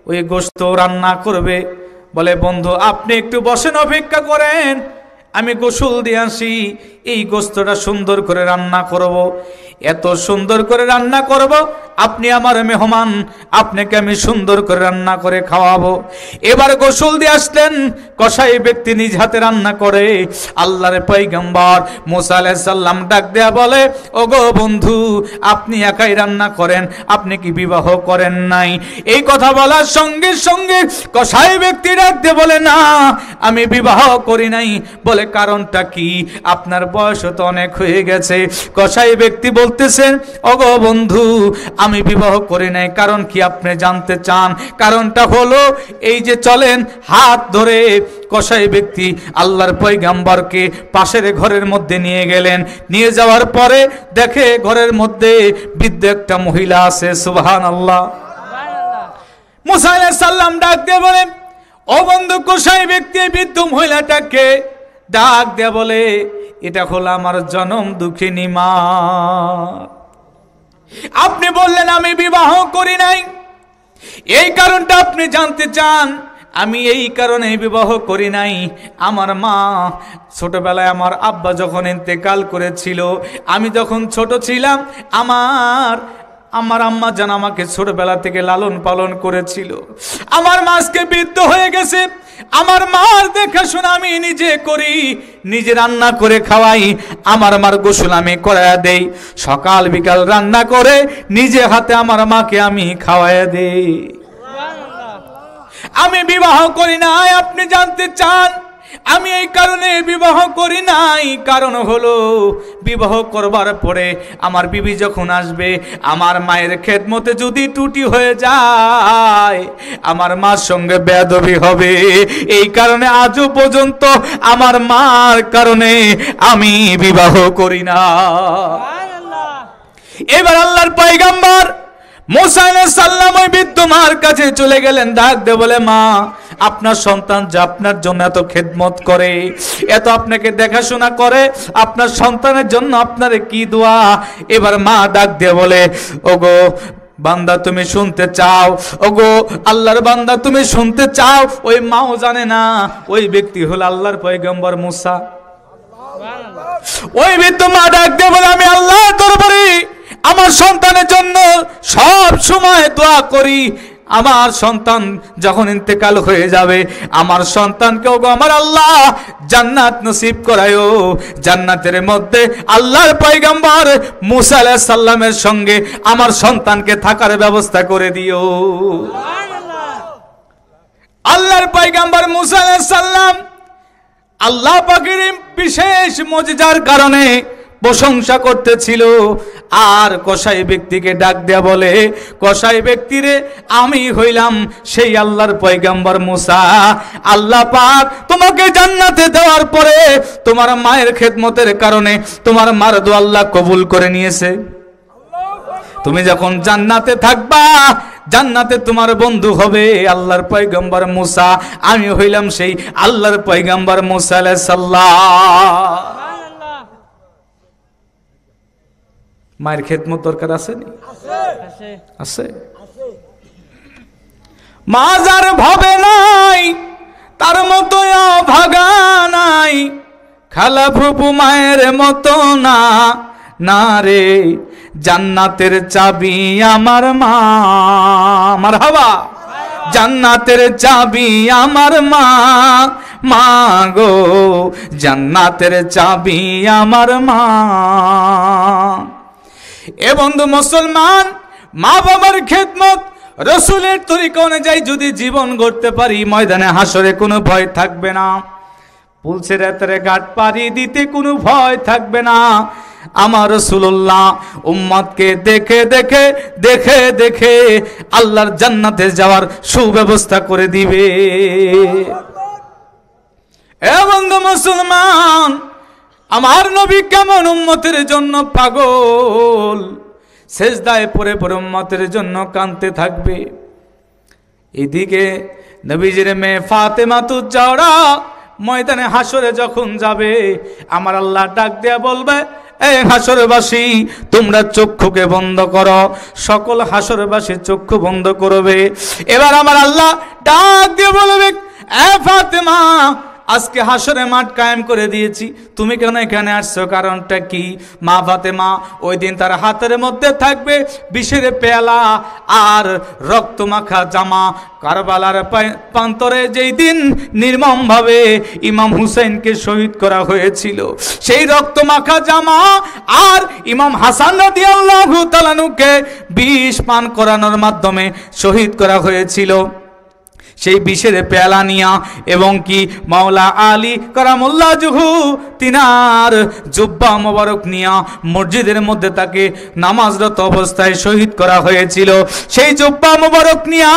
ওই গোশত রান্না করবে। বলে বন্ধু আপনি একটু বসেন, অপেক্ষা করেন, আমি গোসল দিয়ে আসি, এই গোশতটা সুন্দর করে রান্না করব। এত সুন্দর করে রান্না করব, আপনি আমার মেহমান, আপনাকে আমি সুন্দর করে রান্না করে খাওয়াবো। এবার গোসল দিয়ে আসলেন, কসাই ব্যক্তি নিজ হাতে রান্না করে। আল্লাহর পয়গম্বর মুসা আলাইহিস সালাম ডাক দেয়া বলে, ওগো বন্ধু আপনি একাই রান্না করেন, আপনি কি বিবাহ করেন নাই? এই কথা বলার সঙ্গে সঙ্গে কসাই ব্যক্তি ডাক দিয়ে বলে, না আমি বিবাহ করি নাই। বলে কারণটা কি? আপনার বয়স তো অনেক হয়ে গেছে। কসাই ব্যক্তি বলতেছেন, ওগো বন্ধু আমি বিবাহ করি নাই। কারণ কি আপনি জানতে চান? কারণটা হলো এই যে চলেন, হাত ধরে কসাই ব্যক্তি আল্লাহর পয়গম্বরকে পাশের ঘরের মধ্যে নিয়ে গেলেন। নিয়ে যাওয়ার পরে দেখে ঘরের মধ্যে বৃদ্ধ একটা মহিলা আছে। সুবহানাল্লাহ। মুসা আলাইহিস সালাম ডাক দিয়ে বলেন, ও বন্ধু কসাই ব্যক্তি বৃদ্ধ মহিলাটাকে ডাক দিয়ে বলে, এটা হলো আমার জনম দুঃখিনী মা। আপনি বললেন আমি বিবাহ করি নাই, এই কারণটা আপনি জানতে চান। আমি এই কারণে বিবাহ করি নাই, আমার মা ছোটবেলায় আমার আব্বা যখন ইন্তেকাল করেছিল, আমি যখন ছোট ছিলাম, আমার আম্মা জান আমাকে ছোটবেলা থেকে লালন পালন করেছিল। আমার মা আজকে বৃদ্ধ হয়ে গেছে, আমার মার দেখাশোনা আমি নিজে করি, নিজে রান্না করে খাওয়াই। আমার মার গোসল আমি করায়া দেই, সকাল বিকাল রান্না করে নিজে হাতে আমার মাকে আমি খাওয়াইয়া দেই। আমি বিবাহ করি নাই, আপনি জানতে চান আমি এই কারণে বিবাহ করি নাই। কারণ হলো বিবাহ করবার পরে আমার বিবি যখন আসবে, আমার মায়ের খেদমতে যদি ত্রুটি হয়ে যায়, আমার মার সঙ্গে বেয়াদবি হবে। এই কারণে আজও পর্যন্ত আমার মার কারণে আমি বিবাহ করি না। এবার আল্লাহর পয়গম্বর মুসা আলাইহিস সালাম ওই বৃদ্ধ মার কাছে চলে গেলেন, ডাক দিয়ে বলে, মা আপনার সন্তান যে আপনার জন্য এত খেদমত করে, এত আপনাকে দেখাশোনা করে, আপনার সন্তানের জন্য আপনার কি দোয়া। এবার মা ডাক দিয়ে বলে, ওগো বান্দা তুমি শুনতে চাও, ওগো আল্লাহর বান্দা তুমি শুনতে চাও। ওই মাও জানে না ওই ব্যক্তি হলো আল্লাহর পয়গম্বর মুসা। ওই বৃদ্ধ মা ডাক দিয়ে বলে, আমি আল্লাহর দরবারে আমার সন্তানের জন্য সব সময় দোয়া করি। আমার সন্তান যখন ইন্তেকাল হয়ে যাবে, আমার সন্তানকেও আমার আল্লাহ জান্নাত নসিব করায়ও। জান্নাতের মধ্যে আল্লাহর পয়গম্বর মুসা আলাইহিস সালামের সঙ্গে আমার সন্তানকে থাকার ব্যবস্থা করে দিও। আল্লাহর পয়গম্বর মুসা আলাইহিস সালাম আল্লাহ পাকের বিশেষ মুজিজার কারণে প্রশংসা করতেছিল। আর কসাই ব্যক্তিকে ডাক দেয়া বলে, কসাই ব্যক্তিরে আমি হইলাম সেই আল্লাহর পয়গম্বর মুসা। আল্লাহ পাক তোমাকে জান্নাতে দেওয়ার পরে তোমার মায়ের খেদমতের কারণে তোমার মার দোয়া আল্লাহ কবুল করে নিয়েছে। তুমি যখন জান্নাতে থাকবা, জান্নাতে তোমার বন্ধু হবে আল্লাহর পয়গম্বর মুসা। আমি হইলাম সেই আল্লাহর পয়গম্বর মুসা আলাইহিস সালাম। মায়ের খেদমত দরকার আছে নি? আছে। মা যার ভাবে নাই তার মতো ভাগা নাই, খালা ফুপু মায়ের মতো না, না রে জান্নাতের চাবি আমার মা। মারহাবা। জান্নাতের চাবি আমার মা, মা গো জান্নাতের চাবি আমার মা। এ বন্ধু মুসলমান, মা বাবার খেদমত রাসূলের তরিকা অনুযায়ী যদি জীবন গড়তে পারি, ময়দানে হাসরে কোনো ভয় থাকবে না, পুলসিরাতের ঘাট পাড়ি দিতে কোনো ভয় থাকবে না। আমার রাসূলুল্লাহ উম্মতকে দেখে দেখে দেখে দেখে আল্লাহর জান্নাতে যাওয়ার সুব্যবস্থা করে দিবে। এ বন্ধু মুসলমান, আমার নবী কেমন উম্মতের জন্য পাগল, সেজদায় পড়ে পড়ে উম্মতের জন্য কাঁদতে থাকবে। এদিকে নবীজির মেয়ে ফাতেমাতুজ জাহরা ময়দানে হাসরে যখন যাবে, আমার আল্লাহ ডাক দেয়া বলবে, এই হাসরবাসী তোমরা চক্ষুকে বন্ধ করো। সকল হাসরবাসী চক্ষু বন্ধ করবে। এবার আমার আল্লাহ ডাক দিয়ে বলবে, এ ফাতেমা, আজকে হাসরে মাঠ কায়েম করে দিয়েছি, তুমি কেন এখানে আসছো? কারণটা কি? মা ফাতেমা ওই দিন তার হাতের মধ্যে থাকবে বিষের পেয়ালা আর রক্ত মাখা জামা। কারবালার প্রান্তরে যেই দিন নির্মমভাবে ইমাম হুসেনকে শহীদ করা হয়েছিল, সেই রক্ত মাখা জামা আর ইমাম হাসান রাদিয়াল্লাহু তাআলা আনহুকে বিষ পান করানোর মাধ্যমে শহীদ করা হয়েছিল। সেই বিষের পেয়ালা নিয়া এবং কি মাওলা আলী কারামুল্লাহু তিনার জুব্বা মোবারক নিয়া মসজিদের মধ্যে তাকে নামাজরত অবস্থায় শহীদ করা হয়েছিল। সেই জুব্বা মোবারক নিয়া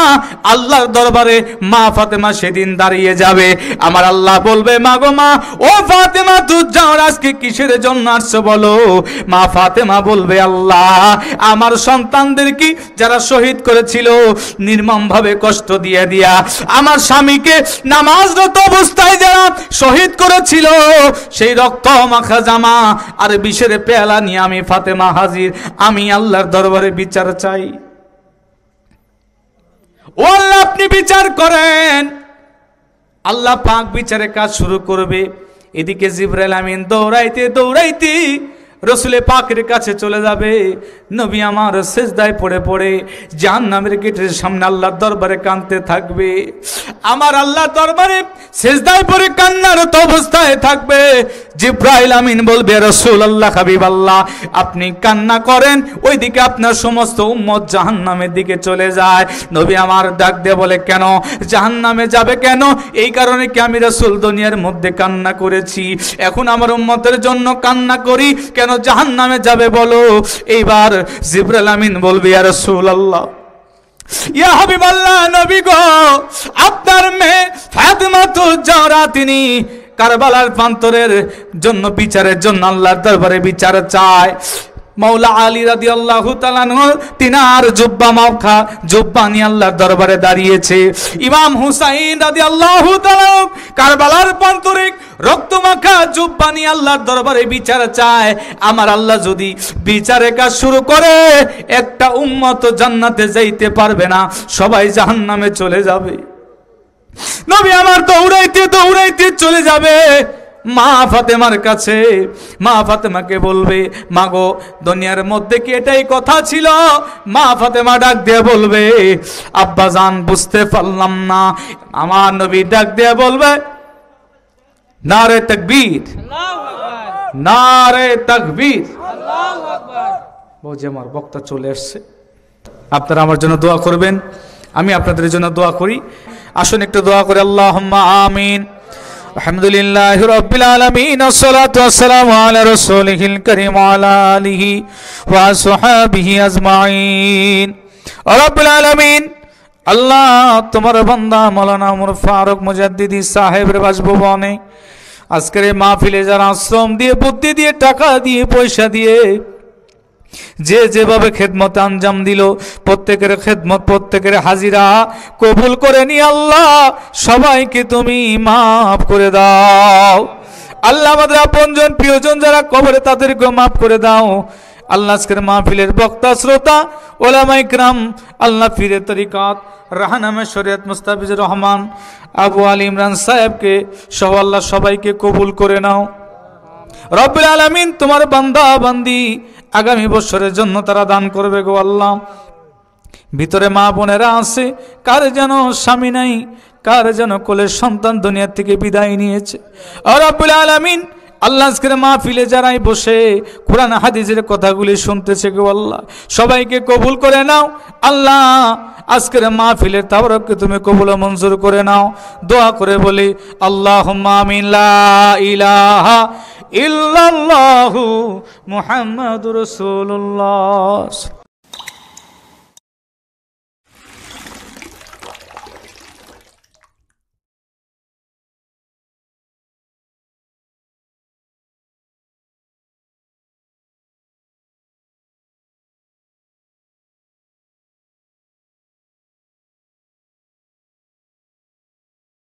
আল্লাহর দরবারে মা ফাতেমা সেদিন দাঁড়িয়ে যাবে। আমার আল্লাহ বলবে, মা গো মা, ও ফাতেমা তুই যাও, আজকে কিসের জন্য আসছো বলো? মা ফাতেমা বলবে, আল্লাহ আমার সন্তানদের কি যারা শহীদ করেছিল নির্মমভাবে কষ্ট দিয়ে দিয়া আমার স্বামীকে নামাজরত অবস্থায় যারা শহীদ করেছিল, সেই রক্ত মাখা জামা আর বিষের পেয়ালা নিয়ে আমি ফাতেমা হাজির, আমি আল্লাহর দরবারে বিচার চাই। ও আল্লাহ, আপনি বিচার করেন। আল্লাহ পাক বিচারের কাজ শুরু করবে। এদিকে জিবরাইল আমিন দৌড়াইতে দৌড়াইতে রসুলে পাকের কাছে চলে যাবে। নবী আমার সেজদায় পড়ে পড়ে জাহান্নামের গেটের সামনে আল্লাহর দরবারে কাঁদতে থাকবে। আমার আল্লাহর দরবারে সেজদায় পড়ে কান্নারত অবস্থায় থাকবে। জিবরাইল আমিন বলবে, রাসূলুল্লাহ, হাবিবাল্লাহ, আপনি কান্না করেন, ওইদিকে আপনার সমস্ত উম্মত জাহান্নামের দিকে চলে যায়। নবী আমার ডাক দিয়ে বলে, কেন জাহান্নামে যাবে কেন? এই কারণে কি আমি রাসূল দুনিয়ার মধ্যে কান্না করেছি, এখন আমার উম্মতের জন্য কান্না করি, কেন জাহান্নামে যাবে বলো? এইবার জিবরাইল আমিন বলবে, ইয়া রাসূলুল্লাহ, ইয়া হাবিবাল্লাহ, নবী গো, আপনার মেয়ে ফাতেমাতুজ জাহরা তিনি কারবালার প্রান্তরের জন্য বিচারের জন্য আল্লাহর দরবারে বিচার চায়। মাওলা আলী রাদিয়াল্লাহু তাআলা আনহু তিনার জুব্বা মাখা জুব্বা নিয়ে আল্লাহর দরবারে দাঁড়িয়েছে। ইমাম হুসাইন রাদিয়াল্লাহু তাআলা কারবালার প্রান্তরে রক্ত মাখা জুব্বা নিয়ে আল্লাহর দরবারে বিচার চায়। আমার আল্লাহ যদি বিচারের কাজ শুরু করে, একটা উম্মত জান্নাতে যাইতে পারবে না, সবাই জাহান্নামে চলে যাবে। নবী আমার দৌড়াইতে দৌড়াইতে চলে যাবে মা ফাতেমার কাছে। মা ফাতেমাকে বলবে, মা গো, দুনিয়ার মধ্যে কি এটাই কথা ছিল? মা ফাতেমা ডাক দিয়ে বলবে, আব্বা জান, বুঝতে পারলাম না। আমার নবী ডাক দিয়ে বলবে, নারে তাকবীর, নারে তাকবীর। বুঝে আমার বক্তা চলে আসছে, আপনারা আমার জন্য দোয়া করবেন, আমি আপনাদের জন্য দোয়া করি। আসুন একটু দোয়া করে, আল্লাহুম্মা আমিন। আলহামদুলিল্লাহি রাব্বিল আলামিন, আসসালাতু ওয়াসসালামু আলা রাসূলিহিল কারীম ওয়া আলা আলিহি ওয়া আসহাবিহি আজমাইন। রাব্বিল আলামিন, আল্লাহ তোমার বান্দা মাওলানা ওমর ফারুক মুজাদ্দিদি সাহেবের বাসভবনে আজকের এই মাহফিলে যারা আশ্রম দিয়ে, বুদ্ধি দিয়ে, টাকা দিয়ে, পয়সা দিয়ে যে যেভাবে খেদমত আঞ্জাম দিল, প্রত্যেকের খেদমত, প্রত্যেকের হাজিরা কবুল করে নি আল্লাহ, সবাইকে তুমি মাফ করে দাও আল্লাহ। আমাদের আপনজন প্রিয়জন যারা কবরে, তাদেরকে মাফ করে দাও আল্লাহ। আজকের মাহফিলের বক্তা শ্রোতা ওলামায়ে কিরাম, আল্লাহ পীরে তরিকাত রাহনামে শরীয়ত মুস্তাফিজুর রহমান আবু আলী ইমরান সাহেবকে সহ আল্লাহ সবাইকে কবুল করে নাও। রব্বুল আলামিন, তোমার বান্দা বান্দি আগামী বছরের জন্য তারা দান করবে গো আল্লাহ। ভিতরে মা বোনেরা আছে, কার যেন স্বামী নাই, কার যেন কোলের সন্তান দুনিয়া থেকে বিদায় নিয়েছে। রব্বুল আলামিন, আল্লাহ আজকের মাহফিলে যারাই বসে কোরআন হাদিসের কথাগুলি শুনতেছে গো আল্লাহ, সবাইকে কবুল করে নাও আল্লাহ। আজকের মাহফিলের তাবারককে তুমি কবুল ও মঞ্জুর করে নাও। দোয়া করে বলি, আল্লাহুম্মা আমিন। লা ইলাহা ইল্লাল্লাহু মুহাম্মাদুর রাসূলুল্লাহ।